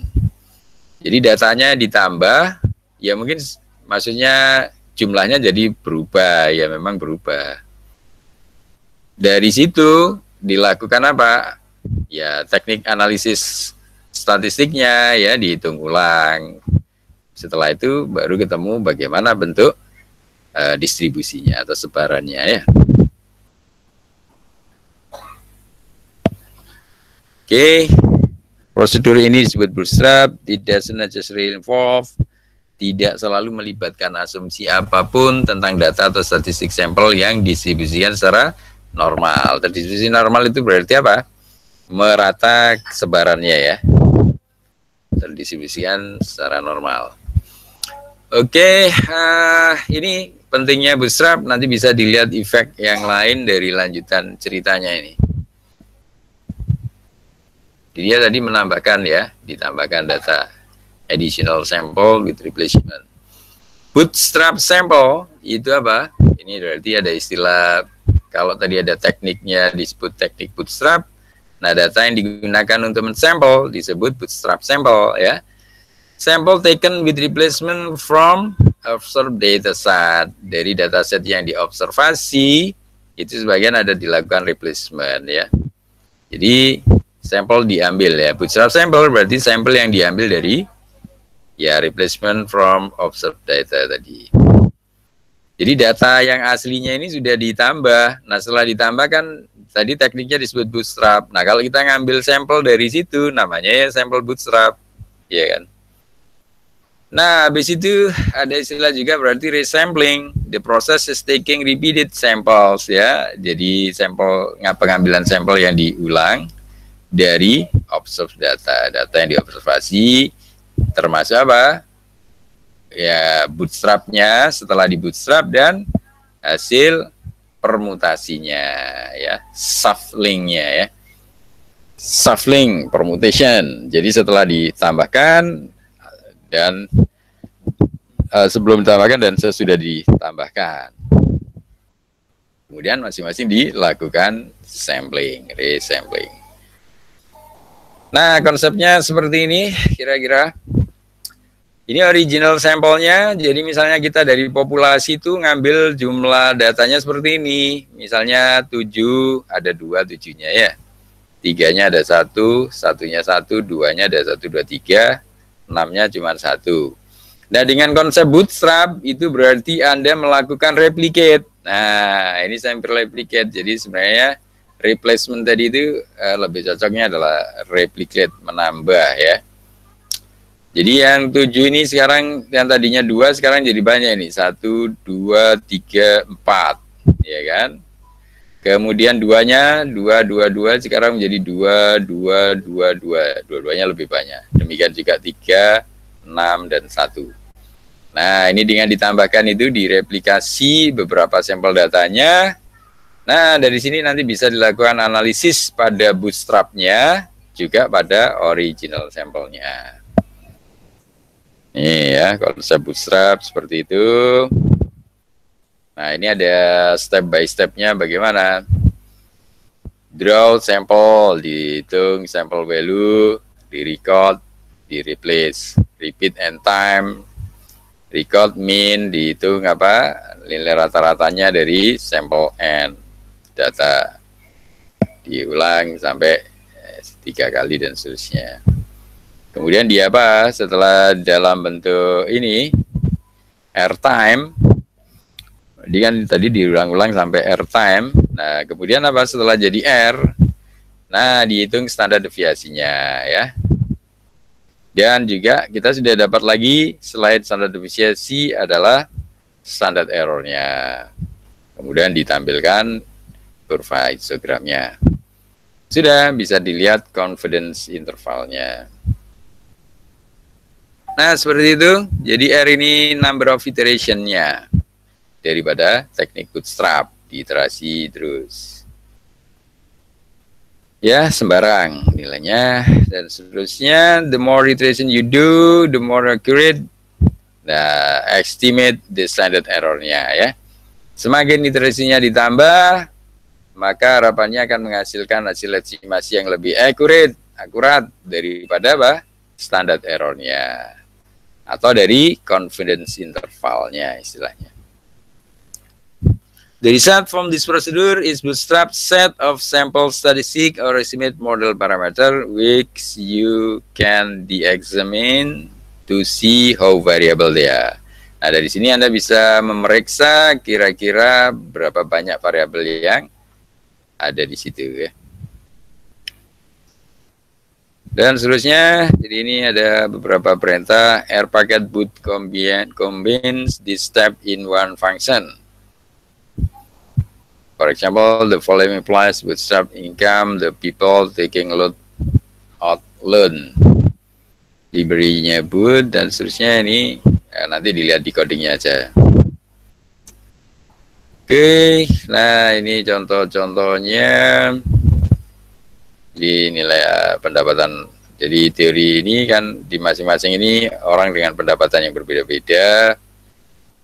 Jadi datanya ditambah, ya mungkin maksudnya jumlahnya jadi berubah, ya memang berubah. Dari situ dilakukan apa? Ya, teknik analisis statistiknya, ya, dihitung ulang. Setelah itu baru ketemu bagaimana bentuk distribusinya atau sebarannya, ya. Oke, prosedur ini disebut bootstrap, tidak necessarily involve, tidak selalu melibatkan asumsi apapun tentang data atau statistik sampel yang distribusikan secara normal. Terdistribusi normal itu berarti apa? Merata sebarannya, ya. Terdistribusikan secara normal. Oke, ini pentingnya bootstrap. Nanti bisa dilihat efek yang lain dari lanjutan ceritanya ini. Dia tadi menambahkan, ya, ditambahkan data additional sample with replacement. Bootstrap sample itu apa? Ini berarti ada istilah. Kalau tadi ada tekniknya disebut teknik bootstrap, nah data yang digunakan untuk mensampel disebut bootstrap sample, ya. Sample taken with replacement from observed dataset, dari dataset yang diobservasi itu sebagian ada dilakukan replacement, ya. Jadi sampel diambil, ya. Bootstrap sample berarti sampel yang diambil dari, ya, replacement from observed data tadi. Jadi data yang aslinya ini sudah ditambah. Nah, setelah ditambah kan tadi tekniknya disebut bootstrap. Nah, kalau kita ngambil sampel dari situ namanya, ya, sampel bootstrap, ya kan. Nah, habis itu ada istilah juga berarti resampling. The process is taking repeated samples, ya. Jadi sampel, pengambilan sampel yang diulang dari observed data. Data yang diobservasi termasuk apa? Ya, bootstrapnya, setelah di bootstrap dan hasil permutasinya, ya, shufflingnya, ya, shuffling permutation. Jadi setelah ditambahkan dan sebelum ditambahkan dan sesudah ditambahkan. Kemudian masing-masing dilakukan sampling, resampling. Nah, konsepnya seperti ini kira-kira. Ini original sampelnya, jadi misalnya kita dari populasi itu ngambil jumlah datanya seperti ini. Misalnya 7, ada 2 7-nya ya. 3-nya ada 1, 1-nya 1, 2-nya ada 1, 2, 3, 6-nya cuma 1. Nah, dengan konsep bootstrap itu berarti Anda melakukan replicate. Nah, ini sample replicate. Jadi sebenarnya replacement tadi itu lebih cocoknya adalah replicate, menambah ya. Jadi yang 7 ini sekarang, yang tadinya 2 sekarang jadi banyak nih. 1, 2, 3, 4. Ya kan? Kemudian 2-nya, 2, 2, 2 sekarang menjadi 2, 2, 2, 2. Dua-duanya lebih banyak. Demikian juga 3, 6, dan 1. Nah, ini dengan ditambahkan itu direplikasi beberapa sampel datanya. Nah, dari sini nanti bisa dilakukan analisis pada bootstrapnya, juga pada original sampelnya. Ini ya, konsep bootstrap seperti itu. Nah, ini ada step by stepnya bagaimana. Draw sample, dihitung sample value, di-record, di-replace, repeat and time, record mean, dihitung apa, nilai rata-ratanya dari sample n, data, diulang sampai 3 kali dan seterusnya. Kemudian dia apa? Setelah dalam bentuk ini airtime, dia kan tadi diulang-ulang sampai airtime. Nah, kemudian apa? Setelah jadi air, nah dihitung standar deviasinya ya. Dan juga kita sudah dapat lagi selain standar deviasi adalah standar errornya. Kemudian ditampilkan kurva histogramnya. Sudah bisa dilihat confidence intervalnya. Nah, seperti itu. Jadi R ini number of iteration-nya daripada teknik bootstrap, diiterasi terus. Ya, sembarang nilainya dan seterusnya. The more iteration you do, the more accurate estimate the standard error-nya ya. Semakin iterasinya ditambah, maka harapannya akan menghasilkan hasil estimasi yang lebih akurat daripada apa? Standar error-nya. Atau dari confidence intervalnya istilahnya. The result from this procedure is bootstrap set of sample statistic or estimate model parameter which you can de-examine to see how variable they are. Nah, dari sini Anda bisa memeriksa kira-kira berapa banyak variabel yang ada di situ ya. Dan seterusnya, jadi ini ada beberapa perintah. R packet boot combines this step in one function. For example, the following implies bootstrap income, the people taking load out loan. Library-nya boot, dan seterusnya ini nanti dilihat di codingnya aja. Oke, nah ini contoh-contohnya. Di nilai pendapatan. Jadi teori ini kan di masing-masing ini orang dengan pendapatan yang berbeda-beda,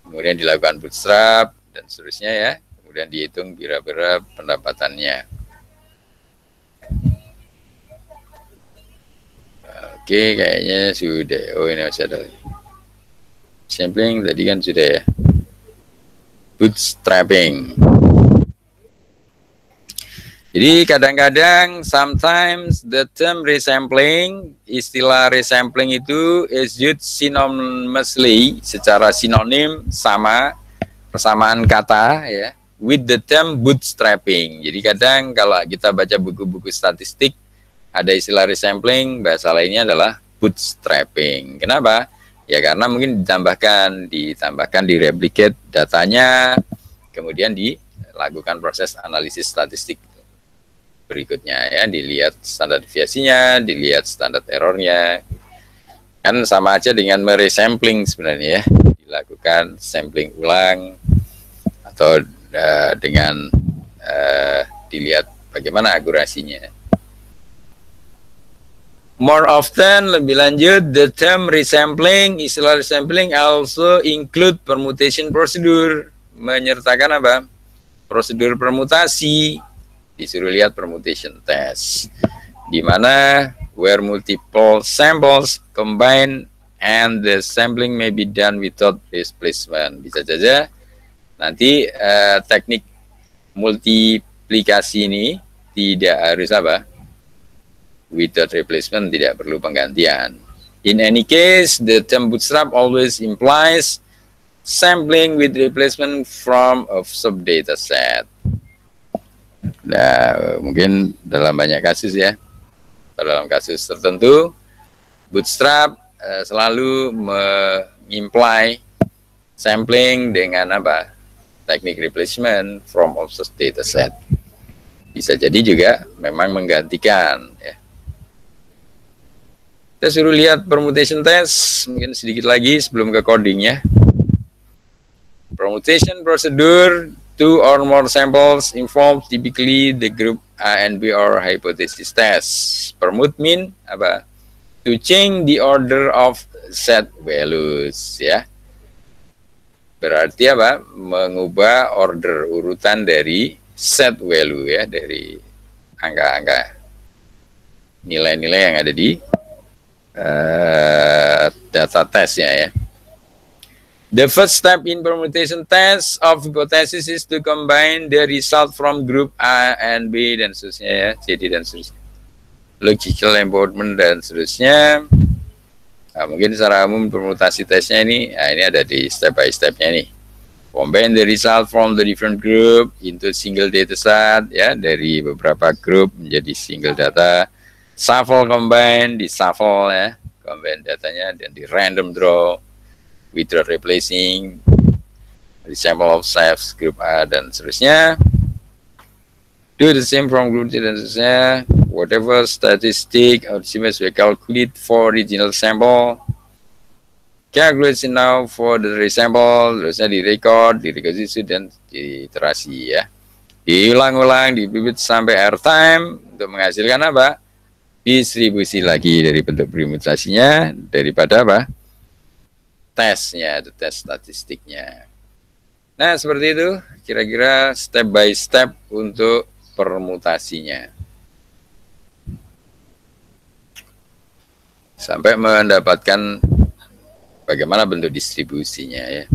kemudian dilakukan bootstrap dan seterusnya ya, kemudian dihitung kira-kira pendapatannya. Oke, kayaknya sudah. Oh, ini masih ada. Sampling tadi kan sudah ya. Bootstrapping. Jadi kadang-kadang sometimes the term resampling, istilah resampling itu is used synonymously, secara sinonim sama, persamaan kata ya, with the term bootstrapping. Jadi kadang kalau kita baca buku-buku statistik ada istilah resampling, bahasa lainnya adalah bootstrapping. Kenapa? Ya karena mungkin ditambahkan direplicate datanya, kemudian dilakukan proses analisis statistik berikutnya ya, dilihat standar deviasinya, dilihat standar errornya, kan sama aja dengan meresampling sebenarnya ya, dilakukan sampling ulang atau dengan dilihat bagaimana akurasinya. More often, lebih lanjut, the term resampling, istilah resampling also include permutation procedure, menyertakan apa? prosedur permutasi, disuruh lihat permutation test, di mana where multiple samples combine and the sampling may be done without replacement. Bisa saja nanti teknik multiplikasi ini tidak harus apa? Without replacement, tidak perlu penggantian. In any case, the term bootstrap always implies sampling with replacement from a sub-data set. Nah, mungkin dalam banyak kasus ya, dalam kasus tertentu, bootstrap selalu mengimply sampling dengan apa? Teknik replacement from a sub-data set. Bisa jadi juga memang menggantikan ya. Kita suruh lihat permutation test, mungkin sedikit lagi sebelum ke codingnya. Permutation procedure, 2 or more samples involve typically the group A and B or hypothesis test. Permute mean apa? To change the order of set values ya. Berarti apa? Mengubah order urutan dari set value ya, dari angka-angka nilai-nilai yang ada di data testnya ya. The first step in permutation test of hypothesis is to combine the result from group A and B dan seterusnya ya, CD dan seterusnya. Logical embodiment dan seterusnya. Nah, mungkin secara umum permutasi tesnya ini, nah ini ada di step by stepnya nih. Combine the result from the different group into single data set ya, dari beberapa grup menjadi single data. Shuffle combine, di shuffle ya, combine datanya, dan di random draw, without replacing, di sample of selves, group A, dan seterusnya. Do the same from group C, dan seterusnya. Whatever statistic or estimates we calculate for original sample, calculate now for the resample, terusnya di record, di requisition, dan di iterasi ya. Diulang-ulang, dipipit sampai airtime untuk menghasilkan apa? Distribusi lagi dari bentuk permutasinya daripada apa? Tesnya, atau tes statistiknya. Nah, seperti itu kira-kira step by step untuk permutasinya. Sampai mendapatkan bagaimana bentuk distribusinya ya.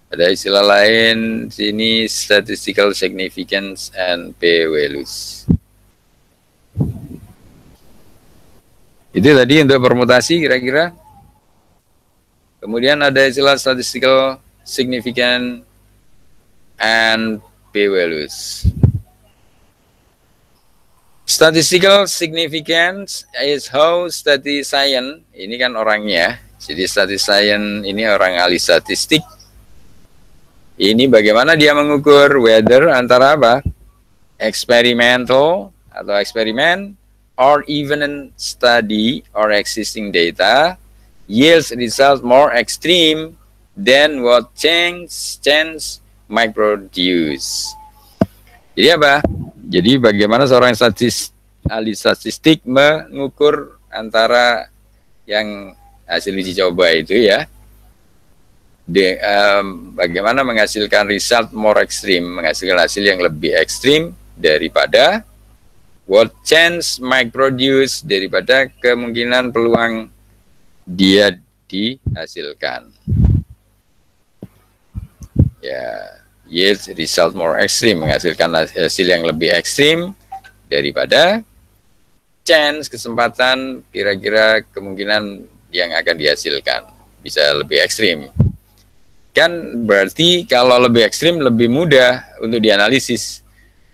Ada istilah lain sini, statistical significance and p-values. Itu tadi untuk permutasi kira-kira. Kemudian ada istilah statistical significance and p-values. Statistical significance is how statistician, ini kan orangnya, jadi statistician ini orang ahli statistik. Ini bagaimana dia mengukur whether antara apa? Experimental atau eksperimen, or even in study or existing data yields results more extreme than what chance might produce. Jadi apa? Jadi bagaimana seorang ahli statistik mengukur antara yang hasil uji coba itu ya, bagaimana menghasilkan result more extreme, menghasilkan hasil yang lebih ekstrim daripada what chance might produce, daripada kemungkinan peluang dia dihasilkan. Ya, yes, result more extreme, menghasilkan hasil yang lebih ekstrim daripada chance, kesempatan, kira-kira kemungkinan yang akan dihasilkan bisa lebih ekstrim. Kan berarti kalau lebih ekstrim lebih mudah untuk dianalisis,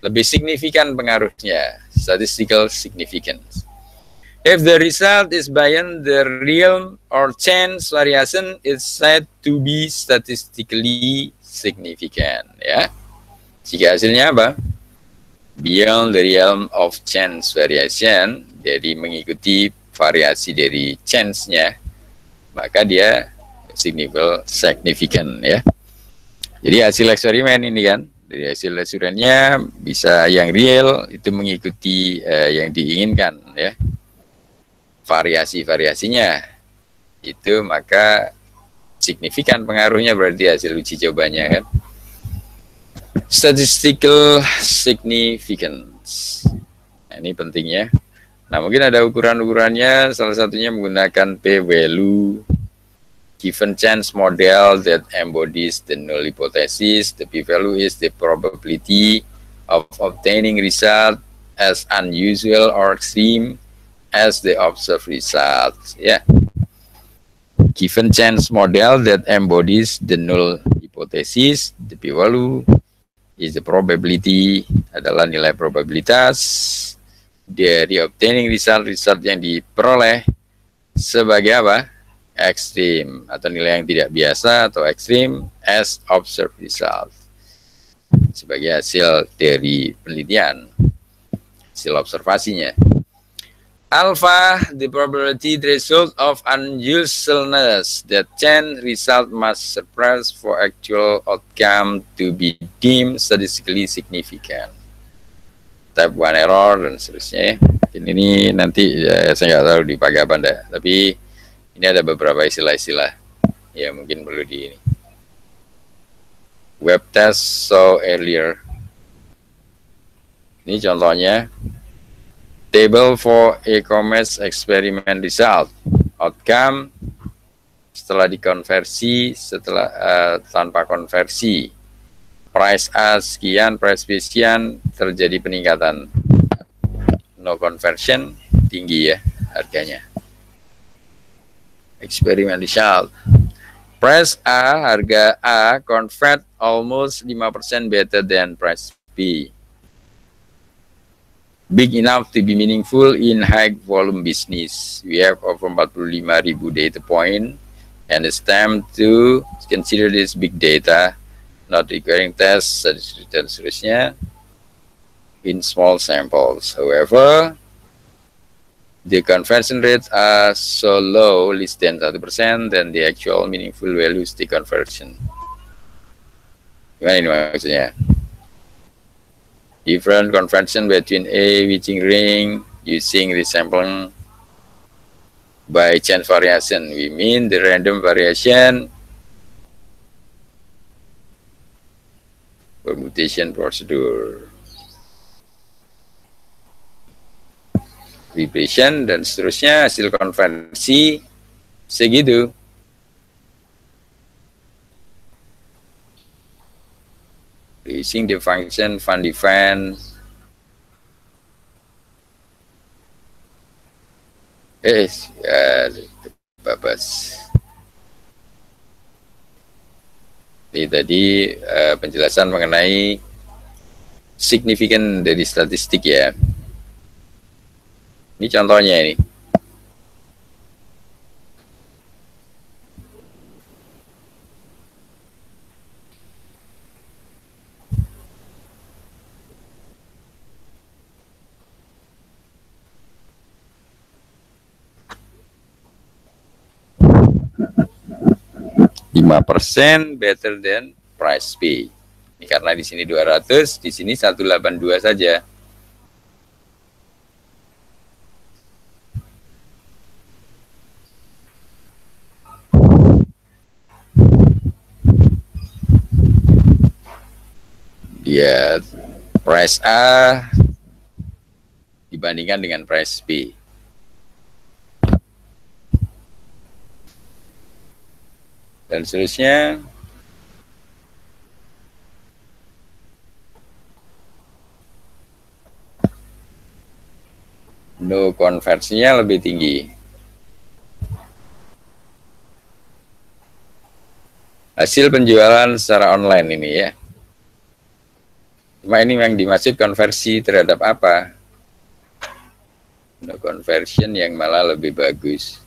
lebih signifikan pengaruhnya, statistical significance. If the result is beyond the realm or chance variation, it's said to be statistically significant. Ya, jika hasilnya apa? Beyond the realm of chance variation, jadi mengikuti variasi dari chance-nya, maka dia significant ya. Jadi hasil eksperimen ini kan, dari hasil eksperimennya bisa yang real itu mengikuti yang diinginkan ya. Variasi-variasinya itu maka signifikan pengaruhnya, berarti hasil uji cobanya kan. Statistical significance. Nah, ini pentingnya. Nah, mungkin ada ukuran-ukurannya, salah satunya menggunakan p-value, given chance model that embodies the null hypothesis. The p-value is the probability of obtaining result as unusual or extreme as the observed results. Ya, given chance model that embodies the null hypothesis. The p-value is the probability, adalah nilai probabilitas dari obtaining result yang diperoleh sebagai apa? Ekstrim, atau nilai yang tidak biasa atau ekstrim as observed result, sebagai hasil dari penelitian, hasil observasinya. Alpha, the probability threshold of unusualness that chain result must surpass for actual outcome to be deemed statistically significant. Type 1 error dan seterusnya. Ini nanti ya, saya nggak tahu dipakai apa enggak, tapi ini ada beberapa istilah-istilah ya mungkin perlu di ini. Web test saw earlier. Ini contohnya. Table for e-commerce experiment result. Outcome setelah dikonversi, tanpa konversi. Price A sekian, price B sekian, terjadi peningkatan. No conversion, tinggi ya harganya. Experiment result. Price A, harga A, convert almost 5% better than price B. Big enough to be meaningful in high volume business. We have over 45,000 data point and it's time to consider this big data, not requiring tests, dan seterusnya, in small samples. However, the conversion rates are so low, less than 1%, than the actual meaningful values the conversion. Gimana ini maksudnya? Different conversion between a witching ring using the sampling by chance variation. We mean the random variation permutation procedure, regression dan seterusnya, hasil konversi segitu. Using the function fun-define babas. Ini tadi penjelasan mengenai signifikan dari statistik ya. Ini contohnya ini. 5% better than price B. Ini karena di sini 200, di sini 182 saja. Dia price A dibandingkan dengan price B. Dan seterusnya. No konversinya lebih tinggi. Hasil penjualan secara online ini ya. Cuma ini yang dimaksud konversi terhadap apa? No conversion yang malah lebih bagus.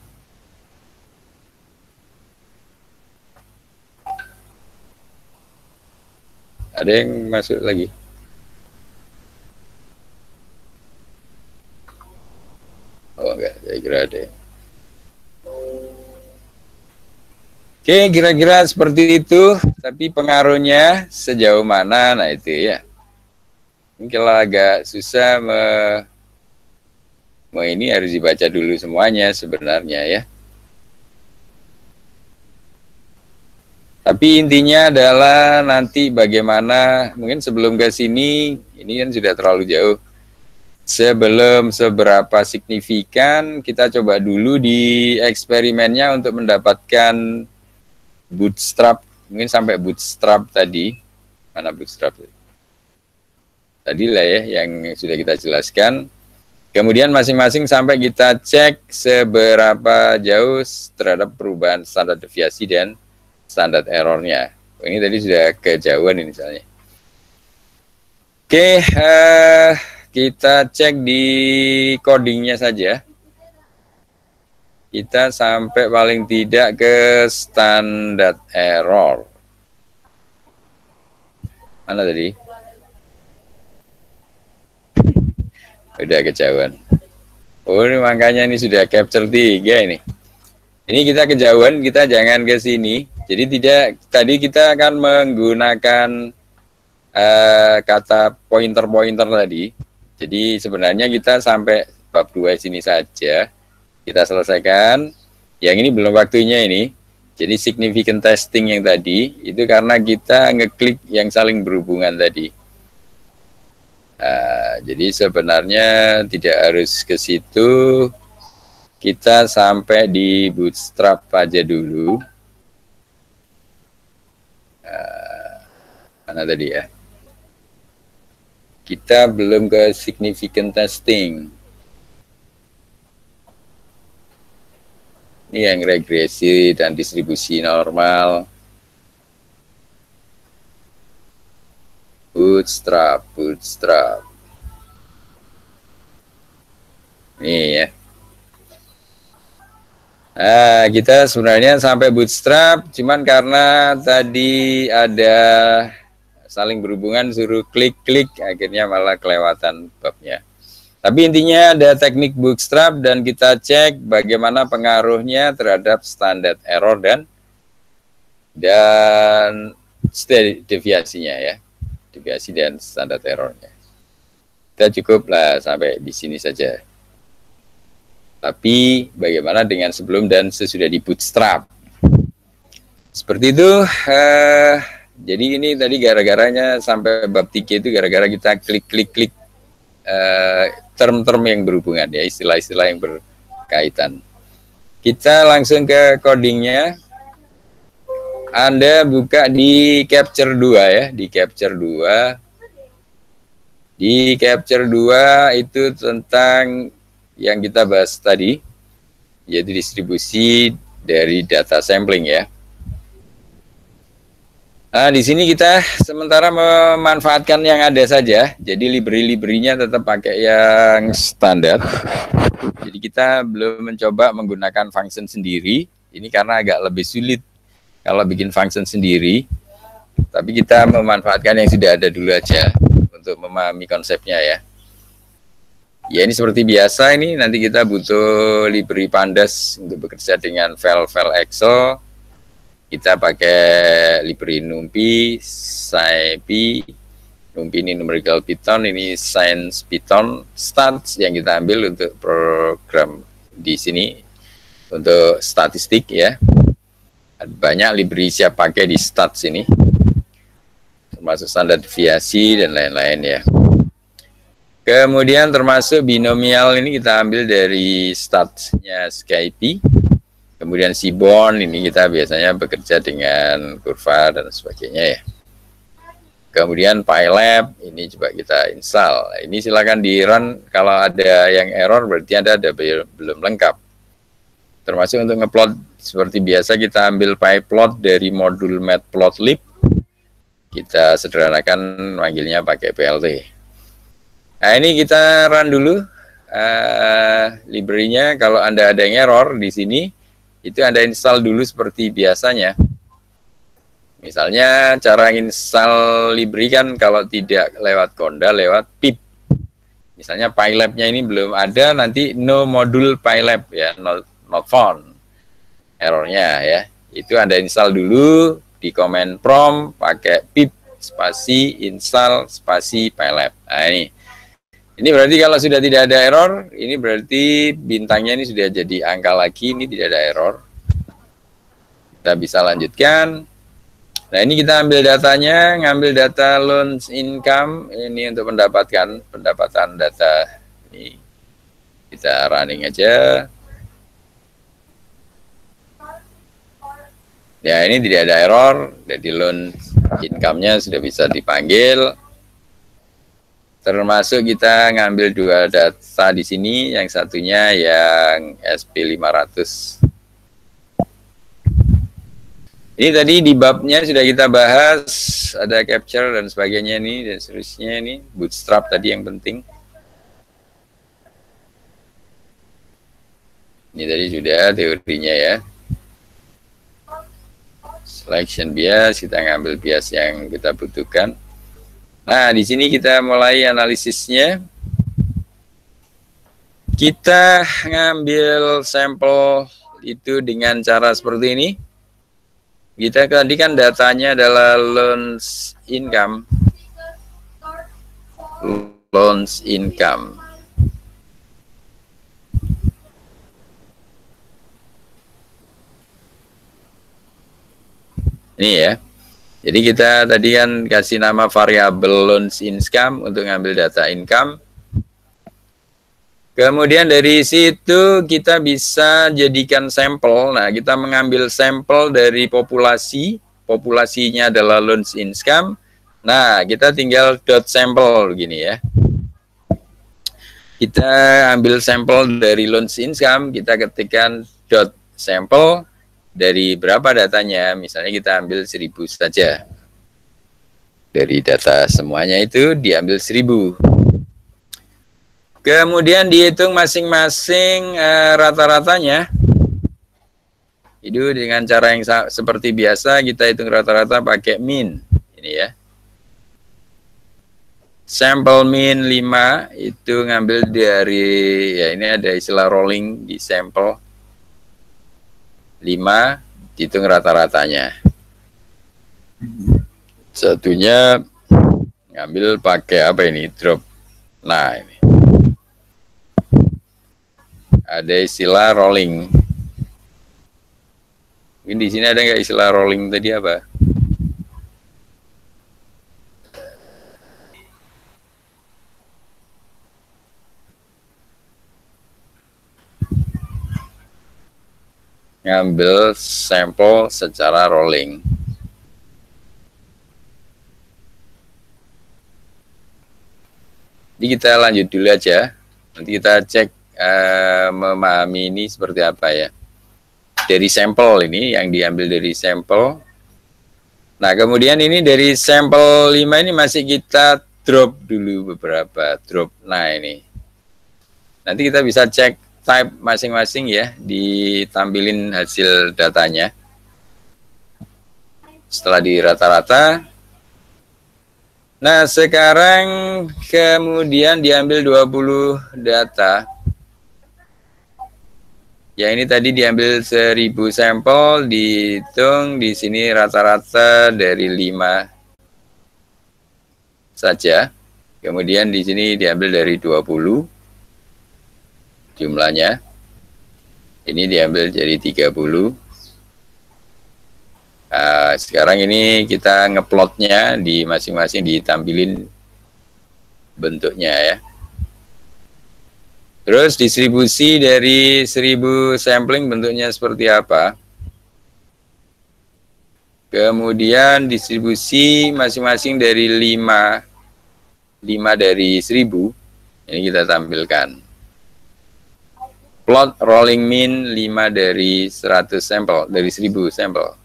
Ada yang masuk lagi? Oh enggak, saya kira ada. Oke, kira-kira seperti itu. Tapi pengaruhnya sejauh mana? Nah itu ya. Ini kalau agak susah ini harus dibaca dulu semuanya sebenarnya ya. Tapi intinya adalah nanti bagaimana, mungkin sebelum ke sini, ini kan sudah terlalu jauh. Sebelum seberapa signifikan, kita coba dulu di eksperimennya untuk mendapatkan bootstrap, mungkin sampai bootstrap tadi. Mana bootstrap? Tadi lah ya, yang sudah kita jelaskan. Kemudian masing-masing sampai kita cek seberapa jauh terhadap perubahan standar deviasi dan standar errornya. Ini tadi sudah kejauhan ini misalnya. Oke, kita cek di codingnya saja. Kita sampai paling tidak ke standar error. Mana tadi? Udah kejauhan. Oh, ini makanya ini sudah capture 3 ini. Ini kita kejauhan, kita jangan ke sini. Jadi tidak, tadi kita akan menggunakan kata pointer-pointer tadi. Jadi sebenarnya kita sampai bab 2 sini saja. Kita selesaikan. Yang ini belum waktunya ini. Jadi significant testing yang tadi, itu karena kita ngeklik yang saling berhubungan tadi. Jadi sebenarnya tidak harus ke situ. Kita sampai di bootstrap aja dulu. Mana tadi ya? Kita belum ke significant testing. Ini yang regresi dan distribusi normal. Bootstrap. Ini ya. Nah, kita sebenarnya sampai bootstrap, cuman karena tadi ada saling berhubungan, suruh klik-klik, akhirnya malah kelewatan babnya. Tapi intinya ada teknik bootstrap dan kita cek bagaimana pengaruhnya terhadap standar error dan deviasinya ya, deviasi dan standar errornya. Kita cukuplah sampai di sini saja. Tapi bagaimana dengan sebelum dan sesudah di bootstrap? Seperti itu. Jadi ini tadi gara-garanya sampai bab 3 itu gara-gara kita klik-klik term-term yang berhubungan ya, istilah-istilah yang berkaitan. Kita langsung ke codingnya. Anda buka di Capture 2 ya, di Capture 2. Di Capture 2 itu tentang yang kita bahas tadi, yaitu distribusi dari data sampling ya. Nah, di sini kita sementara memanfaatkan yang ada saja. Jadi library-library-nya tetap pakai yang standar. Jadi kita belum mencoba menggunakan function sendiri. Ini karena agak lebih sulit kalau bikin function sendiri. Tapi kita memanfaatkan yang sudah ada dulu aja untuk memahami konsepnya ya. Ya ini seperti biasa, ini nanti kita butuh library pandas untuk bekerja dengan file-file Excel. Kita pakai library NumPy, SciPy, NumPy ini numerical Python, ini science Python, stats yang kita ambil untuk program di sini untuk statistik ya. Banyak library siap pakai di stats ini, termasuk standar deviasi dan lain-lain ya. Kemudian termasuk binomial ini kita ambil dari statsnya SciPy. Kemudian Seaborn ini kita biasanya bekerja dengan kurva dan sebagainya ya. Kemudian PyLab ini coba kita install. Ini silakan di run, kalau ada yang error berarti Anda ada belum lengkap. Termasuk untuk ngeplot seperti biasa kita ambil pyplot dari modul matplotlib. Kita sederhanakan manggilnya pakai PLT. Nah ini kita run dulu library-nya. Kalau Anda ada yang error di sini, itu Anda install dulu seperti biasanya. Misalnya cara install library kan kalau tidak lewat Conda, lewat pip. Misalnya PyLab-nya ini belum ada, nanti no module PyLab ya, not found. Errornya ya. Itu Anda install dulu di command prompt pakai pip spasi install spasi PyLab. Nah ini. Ini berarti kalau sudah tidak ada error, ini berarti bintangnya ini sudah jadi angka lagi, ini tidak ada error. Kita bisa lanjutkan. Nah, ini kita ambil datanya, ngambil data loans income ini untuk pendapatan data ini. Kita running aja. Ya, ini tidak ada error, jadi loan income-nya sudah bisa dipanggil. Termasuk kita ngambil dua data di sini, yang satunya yang SP500. Ini tadi di babnya sudah kita bahas, ada capture dan sebagainya nih, dan seterusnya ini, bootstrap tadi yang penting. Ini tadi sudah teorinya ya. Selection bias, kita ngambil bias yang kita butuhkan. Nah, di sini kita mulai analisisnya. Kita ngambil sampel itu dengan cara seperti ini. Kita tadi kan datanya adalah loans income. Loans income. Ini ya. Jadi kita tadi kan kasih nama variabel loans income untuk ngambil data income. Kemudian dari situ kita bisa jadikan sampel. Nah, kita mengambil sampel dari populasi. Populasinya adalah loans income. Nah, kita tinggal dot sampel begini ya. Kita ambil sampel dari loans income, kita ketikkan dot sampel. Dari berapa datanya, misalnya kita ambil 1000 saja. Dari data semuanya itu diambil 1000. Kemudian dihitung masing-masing rata-ratanya. Itu dengan cara yang seperti biasa, kita hitung rata-rata pakai min. Ini ya. Sampel min 5 itu ngambil dari, ya ini ada istilah rolling di sampel. 5 dihitung rata-ratanya. Satunya ngambil pakai apa ini? Drop. Nah, ini. Ada istilah rolling. Ini di sini ada nggak istilah rolling tadi apa? Ngambil sampel secara rolling. Jadi kita lanjut dulu aja. Nanti kita cek memahami ini seperti apa ya. Dari sampel ini, yang diambil dari sampel. Nah, kemudian ini dari sampel 5 ini masih kita drop dulu beberapa. Drop. Nah, ini. Nanti kita bisa cek type masing-masing ya, ditampilin hasil datanya. Setelah di rata-rata. Nah, sekarang kemudian diambil 20 data. Ya, ini tadi diambil 1000 sampel, dihitung di sini rata-rata dari 5 saja. Kemudian di sini diambil dari 20 jumlahnya. Ini diambil jadi 30. Nah, sekarang ini kita ngeplotnya di masing-masing, ditampilin bentuknya ya. Terus distribusi dari 1000 sampling bentuknya seperti apa. Kemudian distribusi masing-masing dari 5 dari 1000. Ini kita tampilkan. Plot rolling mean 5 dari 100 sampel, dari 1000 sampel.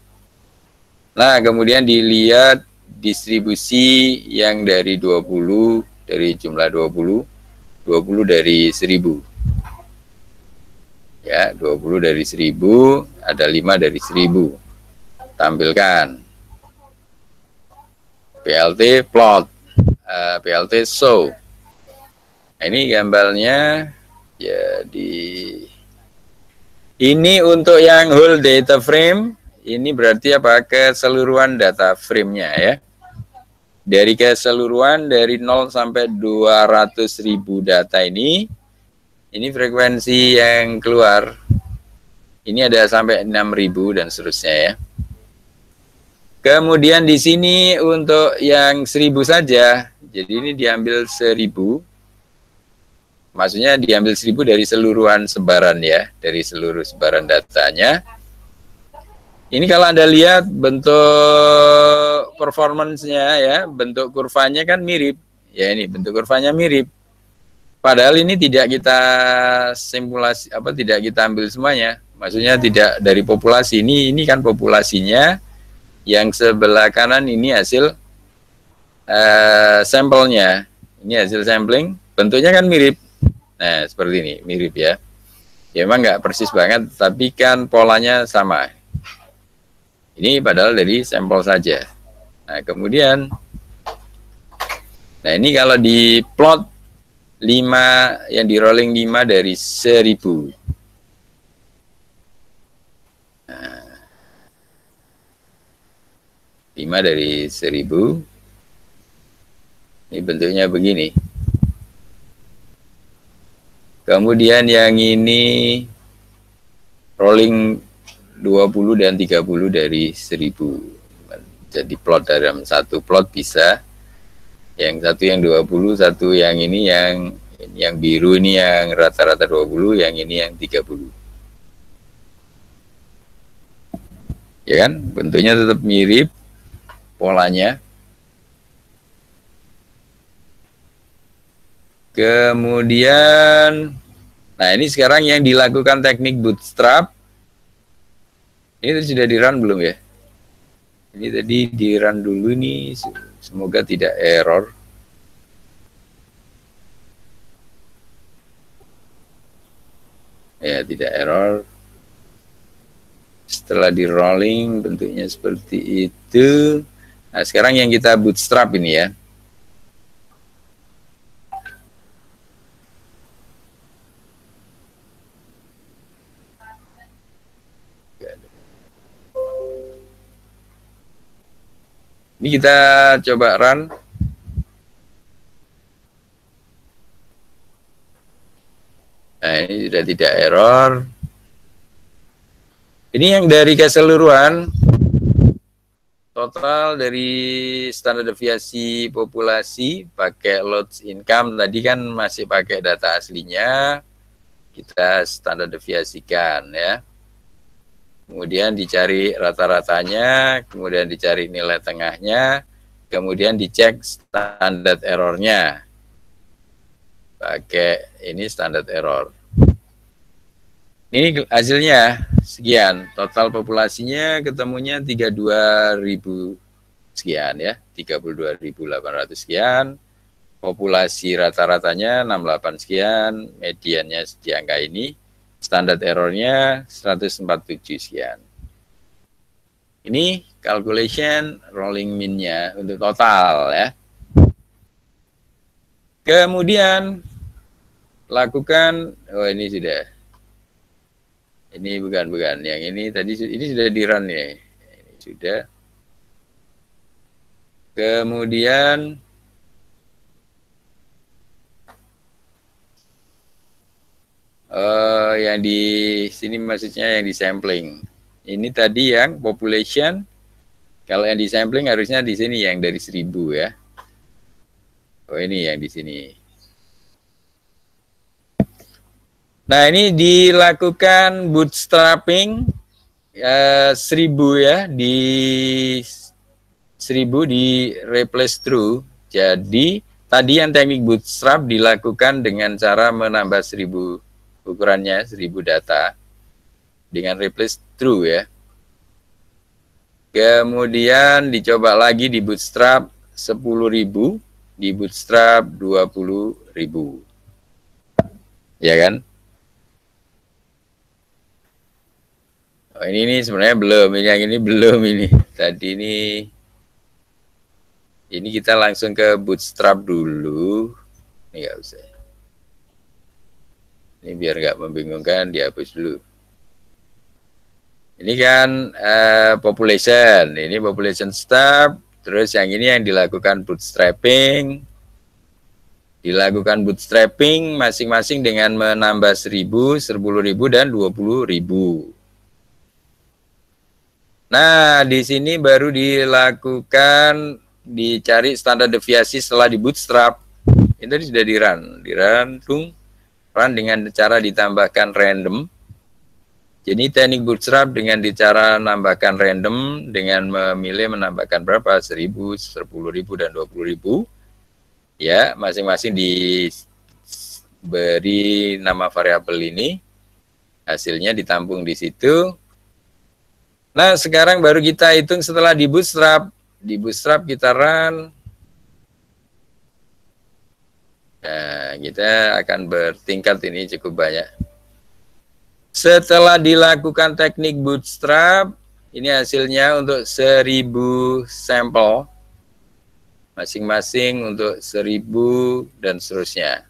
Nah, kemudian dilihat distribusi yang dari 20, dari jumlah 20 dari 1000. Ya, 20 dari 1000, ada 5 dari 1000. Tampilkan. PLT plot, PLT show. Nah, ini gambarnya. Jadi ini untuk yang whole data frame, ini berarti apa? Keseluruhan data frame-nya ya. Dari keseluruhan dari 0 sampai 200.000 data ini frekuensi yang keluar. Ini ada sampai 6.000 dan seterusnya ya. Kemudian di sini untuk yang 1000 saja, jadi ini diambil 1000, maksudnya diambil 1000 dari seluruhan sebaran ya, dari seluruh sebaran datanya. Ini kalau Anda lihat bentuk performance-nya ya, bentuk kurvanya kan mirip. Ya ini bentuk kurvanya mirip. Padahal ini tidak kita simulasi, tidak kita ambil semuanya. Maksudnya tidak dari populasi. Ini kan populasinya, yang sebelah kanan ini hasil sampelnya. Ini hasil sampling, bentuknya kan mirip. Nah, seperti ini, mirip ya. Ya memang nggak persis banget, tapi kan polanya sama. Ini padahal dari sampel saja. Nah, kemudian, nah ini kalau di plot 5, yang di rolling 5 dari 1000. Nah, 5 dari 1000. Ini bentuknya begini. Kemudian yang ini rolling 20 dan 30 dari 1000. Jadi plot dalam satu plot bisa. Yang satu yang 20, satu yang ini yang biru ini yang rata-rata 20, yang ini yang 30. Ya kan? Bentuknya tetap mirip polanya. Kemudian, nah ini sekarang yang dilakukan teknik bootstrap. Ini sudah di-run belum ya? Ini tadi di-run dulu nih, semoga tidak error. Ya, tidak error. Setelah di-rolling, bentuknya seperti itu. Nah, sekarang yang kita bootstrap ini ya. Ini kita coba run. Nah, ini sudah tidak error. Ini yang dari keseluruhan, total dari standar deviasi populasi, pakai loads income, tadi kan masih pakai data aslinya, kita standar deviasikan ya. Kemudian dicari rata-ratanya, kemudian dicari nilai tengahnya, kemudian dicek standar errornya. Pakai ini standar error. Ini hasilnya sekian, total populasinya ketemunya 32.000 sekian ya, 32.800 sekian. Populasi rata-ratanya 68 sekian, mediannya di angka ini. Standar errornya 147 sekian. Ini calculation rolling min-nya untuk total ya. Kemudian lakukan, oh ini sudah. Ini bukan, yang ini tadi ini sudah di-run ya. Ini sudah. Kemudian yang di sini maksudnya yang di sampling. Ini tadi yang population. Kalau yang di sampling harusnya di sini yang dari 1000 ya. Oh ini yang di sini. Nah ini dilakukan bootstrapping 1000 ya, di 1000 di replace true. Jadi tadi yang teknik bootstrap dilakukan dengan cara menambah 1000 ukurannya, 1000 data dengan replace true ya. Kemudian dicoba lagi di bootstrap 10.000, di bootstrap 20.000. Ya kan? Oh, ini sebenarnya belum, yang ini belum ini. Tadi ini kita langsung ke bootstrap dulu. Ini nggak usah. Ini biar nggak membingungkan, dihapus dulu. Ini kan population, ini population step, terus yang ini yang dilakukan bootstrapping. Dilakukan bootstrapping masing-masing dengan menambah 1000, 10.000, dan 20.000. Nah, di sini baru dilakukan, dicari standar deviasi setelah di bootstrap. Ini tadi sudah run dengan cara ditambahkan random. Jadi teknik bootstrap dengan cara menambahkan random dengan memilih menambahkan berapa? 1000, 10.000 dan 20.000. Ya, masing-masing diberi nama variabel ini. Hasilnya ditampung di situ. Nah, sekarang baru kita hitung setelah di bootstrap. Di bootstrap kita run. Nah, kita akan bertingkat ini cukup banyak. Setelah dilakukan teknik bootstrap, ini hasilnya untuk 1000 sampel. Masing-masing untuk 1000 dan seterusnya.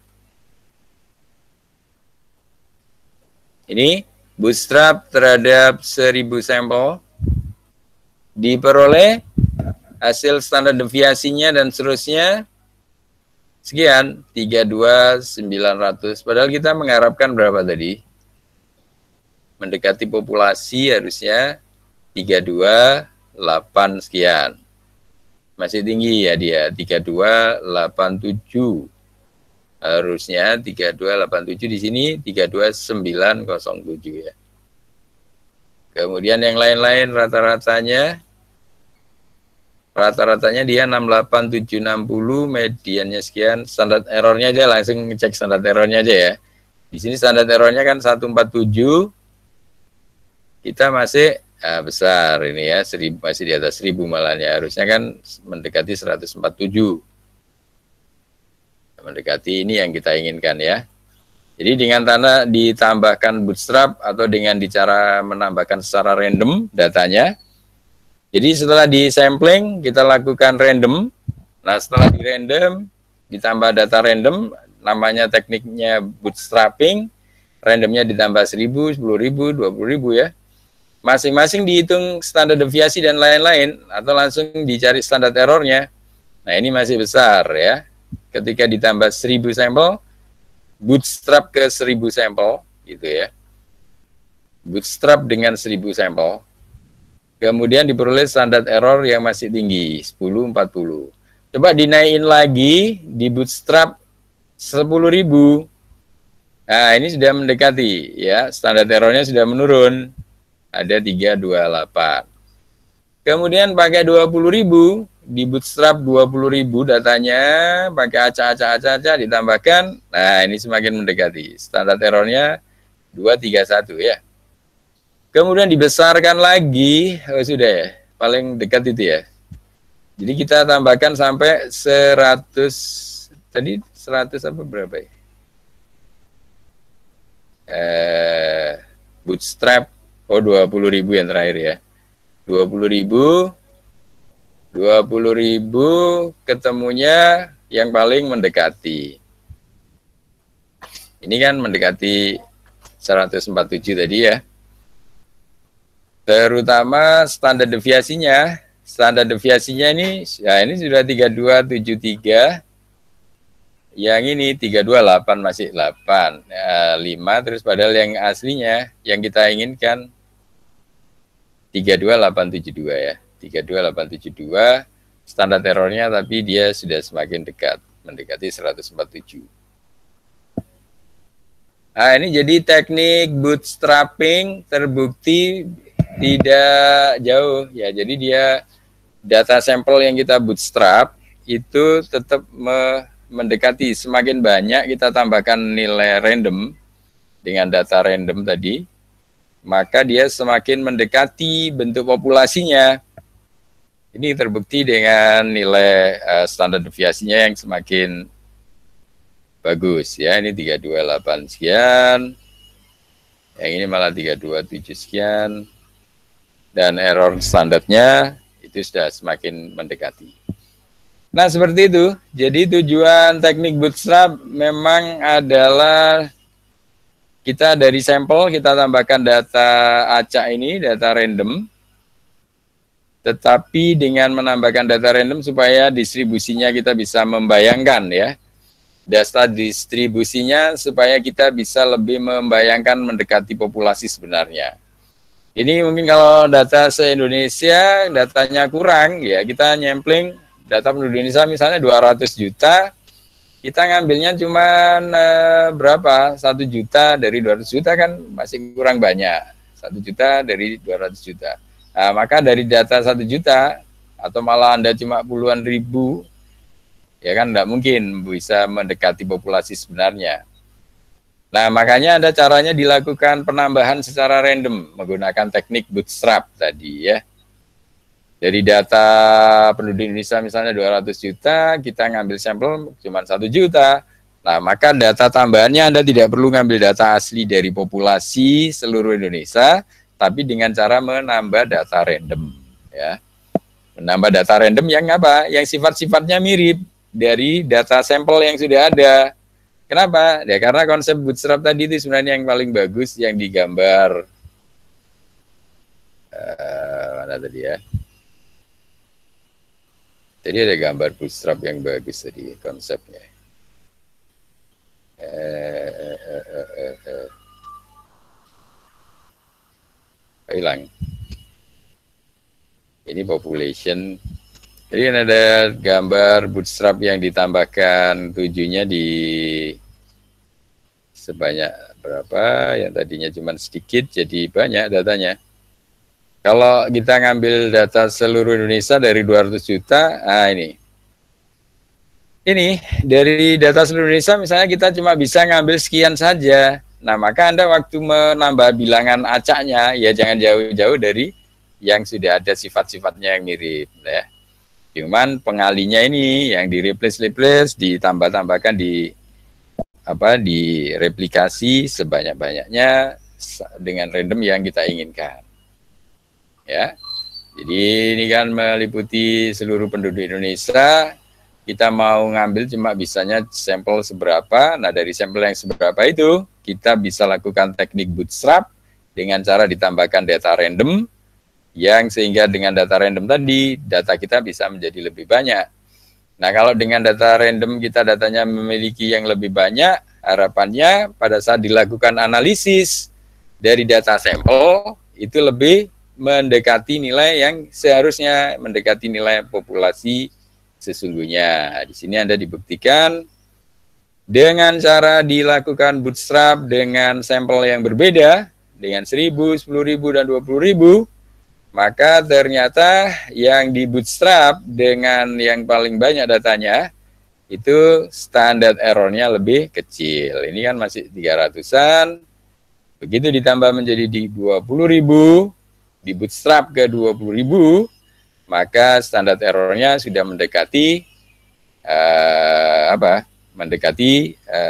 Ini bootstrap terhadap 1000 sampel. Diperoleh hasil standar deviasinya dan seterusnya. Sekian, 32.900. Padahal kita mengharapkan berapa tadi? Mendekati populasi harusnya 328 sekian. Masih tinggi ya dia, 3287. Harusnya 3287, di sini 32907 ya. Kemudian yang lain-lain rata-ratanya dia 68760, mediannya sekian, standar errornya aja langsung ngecek standar errornya aja ya. Di sini standar errornya kan 147, kita masih besar ini ya, 1000, masih di atas 1000 malahnya, harusnya kan mendekati 147. Mendekati ini yang kita inginkan ya. Jadi dengan ditambahkan bootstrap atau dengan cara menambahkan secara random datanya. Jadi setelah di sampling kita lakukan random. Nah, setelah di random ditambah data random, namanya tekniknya bootstrapping. Randomnya ditambah 1000, 10.000, 20.000 ya. Masing-masing dihitung standar deviasi dan lain-lain atau langsung dicari standar errornya. Nah, ini masih besar ya. Ketika ditambah 1000 sampel, bootstrap ke 1000 sampel gitu ya. Bootstrap dengan 1000 sampel. Kemudian diperoleh standar error yang masih tinggi, 1040. Coba dinaikin lagi di bootstrap 10.000. Nah, ini sudah mendekati ya, standar errornya sudah menurun. Ada 328. Kemudian pakai 20.000, di bootstrap 20.000 datanya, pakai acak-acak ditambahkan. Nah, ini semakin mendekati. Standar errornya 231 ya. Kemudian dibesarkan lagi, sudah ya, paling dekat itu ya. Jadi kita tambahkan sampai 100, tadi 100 apa berapa ya? Bootstrap, 20.000 yang terakhir ya. 20.000 ketemunya yang paling mendekati. Ini kan mendekati 147 tadi ya. Terutama standar deviasinya. Standar deviasinya ini, ya ini sudah 3273. Yang ini 328 masih 8. 5 terus padahal yang aslinya yang kita inginkan 32872 ya. 32872 standar errornya, tapi dia sudah semakin dekat, mendekati 147. Nah, ini jadi teknik bootstrapping terbukti tidak jauh ya. Jadi dia data sampel yang kita bootstrap itu tetap mendekati, semakin banyak kita tambahkan nilai random dengan data random tadi, maka dia semakin mendekati bentuk populasinya. Ini terbukti dengan nilai standar deviasinya yang semakin bagus ya. Ini 328 sekian, yang ini malah 327 sekian, dan error standarnya itu sudah semakin mendekati. Nah, seperti itu. Jadi tujuan teknik bootstrap memang adalah kita dari sampel, kita tambahkan data acak ini, data random. Tetapi dengan menambahkan data random supaya distribusinya kita bisa membayangkan ya. Data distribusinya supaya kita bisa lebih membayangkan mendekati populasi sebenarnya. Ini mungkin kalau data se-Indonesia, datanya kurang, ya kita nyempling data penduduk Indonesia misalnya 200 juta, kita ngambilnya cuma berapa? 1 juta dari 200 juta kan masih kurang banyak. 1 juta dari 200 juta. Nah, maka dari data 1 juta, atau malah Anda cuma puluhan ribu, ya kan tidak mungkin bisa mendekati populasi sebenarnya. Nah, makanya ada caranya dilakukan penambahan secara random menggunakan teknik bootstrap tadi ya. Dari data penduduk Indonesia misalnya 200 juta, kita ngambil sampel cuma 1 juta. Nah, maka data tambahannya Anda tidak perlu ngambil data asli dari populasi seluruh Indonesia, tapi dengan cara menambah data random ya. Menambah data random yang apa? Yang sifat-sifatnya mirip dari data sampel yang sudah ada. Kenapa? Ya karena konsep bootstrap tadi itu sebenarnya yang paling bagus yang digambar mana tadi ya? Jadi ada gambar bootstrap yang bagus tadi konsepnya. Hilang. Ini population. Jadi ada gambar bootstrap yang ditambahkan 7-nya di sebanyak berapa, yang tadinya cuma sedikit jadi banyak datanya. Kalau kita ngambil data seluruh Indonesia dari 200 juta, nah ini dari data seluruh Indonesia misalnya kita cuma bisa ngambil sekian saja. Nah, maka Anda waktu menambah bilangan acaknya, ya jangan jauh-jauh dari yang sudah ada sifat-sifatnya yang mirip. Ya. Cuman pengalinya ini yang di-replace, ditambah-tambahkan direplikasi sebanyak-banyaknya dengan random yang kita inginkan. Ya. Jadi ini kan meliputi seluruh penduduk Indonesia. Kita mau ngambil cuma bisanya sampel seberapa. Nah, dari sampel yang seberapa itu kita bisa lakukan teknik bootstrap dengan cara ditambahkan data random yang sehingga dengan data random tadi data kita bisa menjadi lebih banyak. Nah, kalau dengan data random kita datanya memiliki yang lebih banyak, harapannya pada saat dilakukan analisis dari data sampel itu lebih mendekati nilai yang seharusnya mendekati nilai populasi sesungguhnya. Di sini Anda dibuktikan dengan cara dilakukan bootstrap dengan sampel yang berbeda dengan 1.000, 10.000 dan 20.000. Maka ternyata yang di bootstrap dengan yang paling banyak datanya itu standar errornya lebih kecil. Ini kan masih 300-an. Begitu ditambah menjadi di 20.000, di bootstrap ke 20.000, maka standar errornya sudah mendekati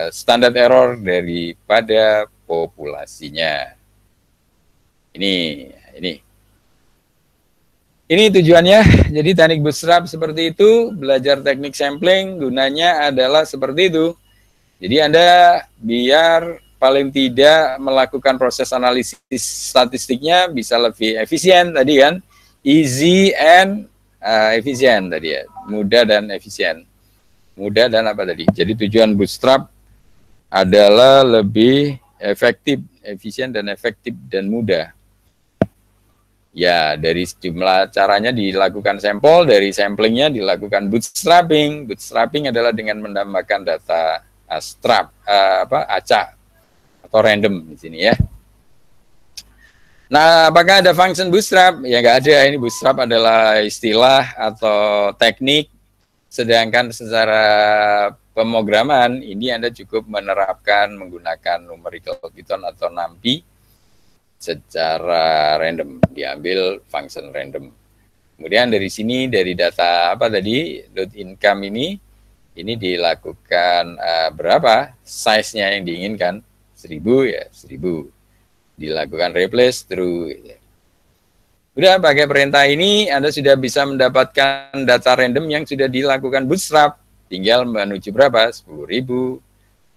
standar error daripada populasinya. Ini tujuannya, jadi teknik bootstrap seperti itu, belajar teknik sampling, gunanya adalah seperti itu. Jadi Anda biar paling tidak melakukan proses analisis statistiknya bisa lebih efisien tadi kan, easy and efisien tadi ya, mudah dan efisien. Mudah dan apa tadi? Jadi tujuan bootstrap adalah lebih efektif, efisien dan efektif dan mudah. Ya, dari jumlah caranya dilakukan sampel, dari samplingnya dilakukan bootstrapping. Bootstrapping adalah dengan menambahkan data acak atau random di sini ya. Nah, apakah ada function bootstrap? Ya, nggak ada. Ini bootstrap adalah istilah atau teknik. Sedangkan secara pemrograman, ini Anda cukup menerapkan menggunakan numerical Python atau NumPy secara random, diambil function random. Kemudian dari sini, dari data load income ini dilakukan berapa size-nya yang diinginkan, 1.000 ya 1.000. Dilakukan replace through. Udah pakai perintah ini, Anda sudah bisa mendapatkan data random yang sudah dilakukan bootstrap. Tinggal menuju berapa? 10.000, 1.000,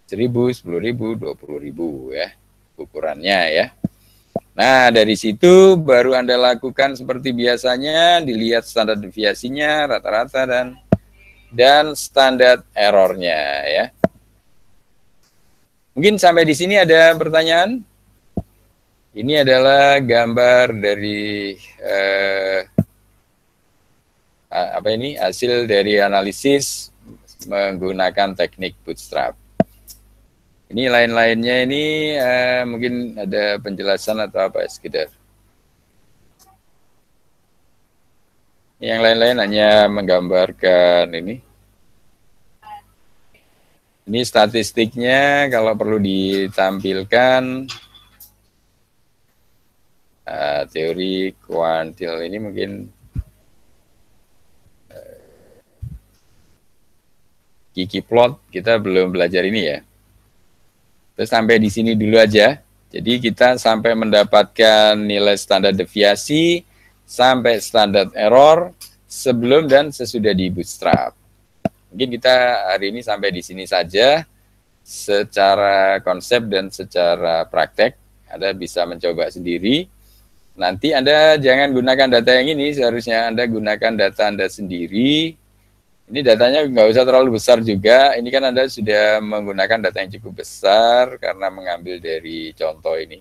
10.000, 20.000 ya ukurannya ya. Nah, dari situ baru Anda lakukan seperti biasanya, dilihat standar deviasinya, rata-rata dan standar errornya ya. Mungkin sampai di sini ada pertanyaan? Ini adalah gambar dari apa ini, hasil dari analisis menggunakan teknik bootstrap. Ini lain-lainnya ini mungkin ada penjelasan atau apa sekedar. Yang lain-lain hanya menggambarkan ini. Ini statistiknya kalau perlu ditampilkan. Teori kuantil ini mungkin Ggplot kita belum belajar ini ya. Terus sampai di sini dulu aja. Jadi kita sampai mendapatkan nilai standar deviasi sampai standar error sebelum dan sesudah di bootstrap. Mungkin kita hari ini sampai di sini saja secara konsep dan secara praktek. Anda bisa mencoba sendiri. Nanti Anda jangan gunakan data yang ini, seharusnya Anda gunakan data Anda sendiri. Ini datanya nggak usah terlalu besar juga. Ini kan Anda sudah menggunakan data yang cukup besar karena mengambil dari contoh ini.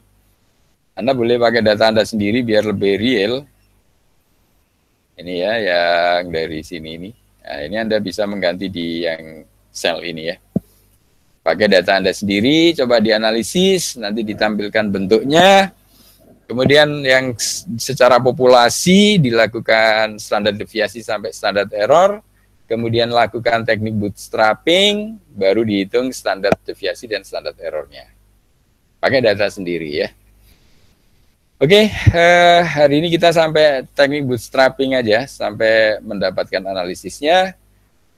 Anda boleh pakai data Anda sendiri biar lebih real. Ini ya, yang dari sini ini. Nah, ini Anda bisa mengganti di yang sel ini ya. Pakai data Anda sendiri, coba dianalisis, nanti ditampilkan bentuknya. Kemudian yang secara populasi dilakukan standar deviasi sampai standar error, kemudian lakukan teknik bootstrapping, baru dihitung standar deviasi dan standar errornya. Pakai data sendiri ya. Oke, hari ini kita sampai teknik bootstrapping aja, sampai mendapatkan analisisnya.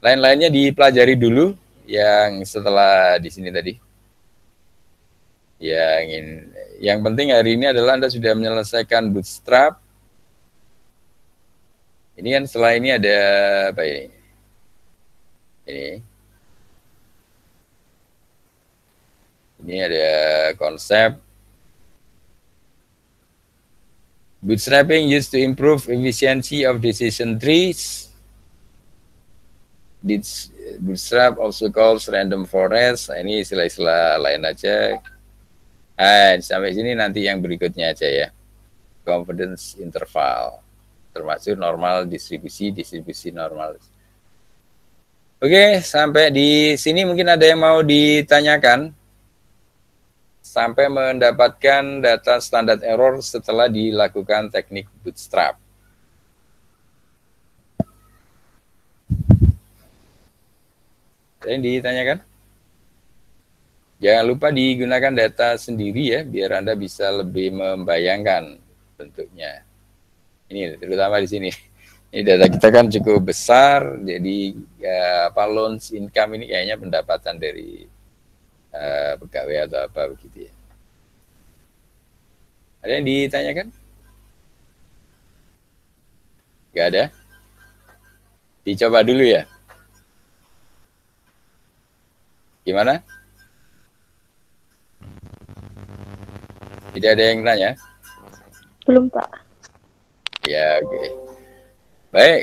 Lain-lainnya dipelajari dulu, yang setelah di sini tadi. Yang penting hari ini adalah Anda sudah menyelesaikan bootstrap. Ini kan setelah ini ada apa ini? Ini ada konsep bootstrapping used to improve efficiency of decision trees. Bootstrap also calls random forest. Nah, ini istilah-istilah lain aja. Sampai sini nanti yang berikutnya aja ya. Confidence interval. Termasuk normal distribusi normal. Oke, sampai di sini mungkin ada yang mau ditanyakan. Sampai mendapatkan data standar error setelah dilakukan teknik bootstrap. Ada yang ditanyakan? Jangan lupa digunakan data sendiri ya, biar Anda bisa lebih membayangkan bentuknya. Ini terutama di sini. Ini data kita kan cukup besar, jadi loans income ini kayaknya pendapatan dari pegawai atau apa begitu ya. Ada yang ditanyakan? Gak ada? Dicoba dulu ya. Gimana? Tidak ada yang nanya? Belum, Pak. Ya, oke. Baik,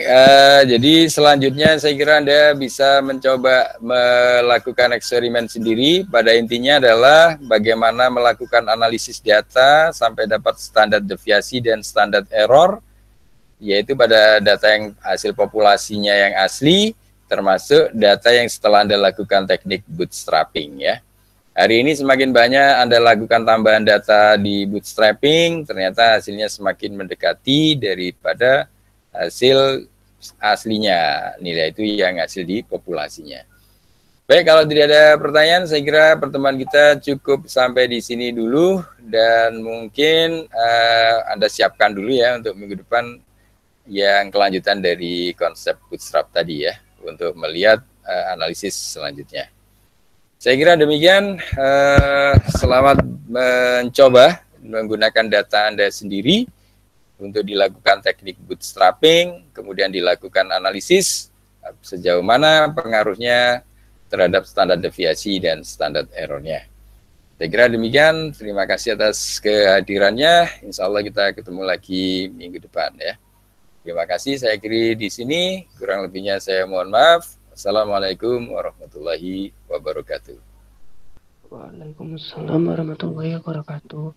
jadi selanjutnya saya kira Anda bisa mencoba melakukan eksperimen sendiri. Pada intinya adalah bagaimana melakukan analisis data sampai dapat standar deviasi dan standar error, yaitu pada data yang hasil populasinya yang asli, termasuk data yang setelah Anda lakukan teknik bootstrapping ya. Hari ini semakin banyak Anda lakukan tambahan data di bootstrapping, ternyata hasilnya semakin mendekati daripada hasil aslinya, nilai itu yang hasil di populasinya. Baik, kalau tidak ada pertanyaan, saya kira pertemuan kita cukup sampai di sini dulu, dan mungkin Anda siapkan dulu ya untuk minggu depan yang kelanjutan dari konsep bootstrap tadi ya, untuk melihat analisis selanjutnya. Saya kira demikian, selamat mencoba menggunakan data Anda sendiri untuk dilakukan teknik bootstrapping, kemudian dilakukan analisis sejauh mana pengaruhnya terhadap standar deviasi dan standar errornya. Saya kira demikian, terima kasih atas kehadirannya, insya Allah kita ketemu lagi minggu depan ya. Terima kasih, saya akhiri di sini, kurang lebihnya saya mohon maaf. Assalamualaikum warahmatullahi wabarakatuh. Waalaikumsalam warahmatullahi wabarakatuh.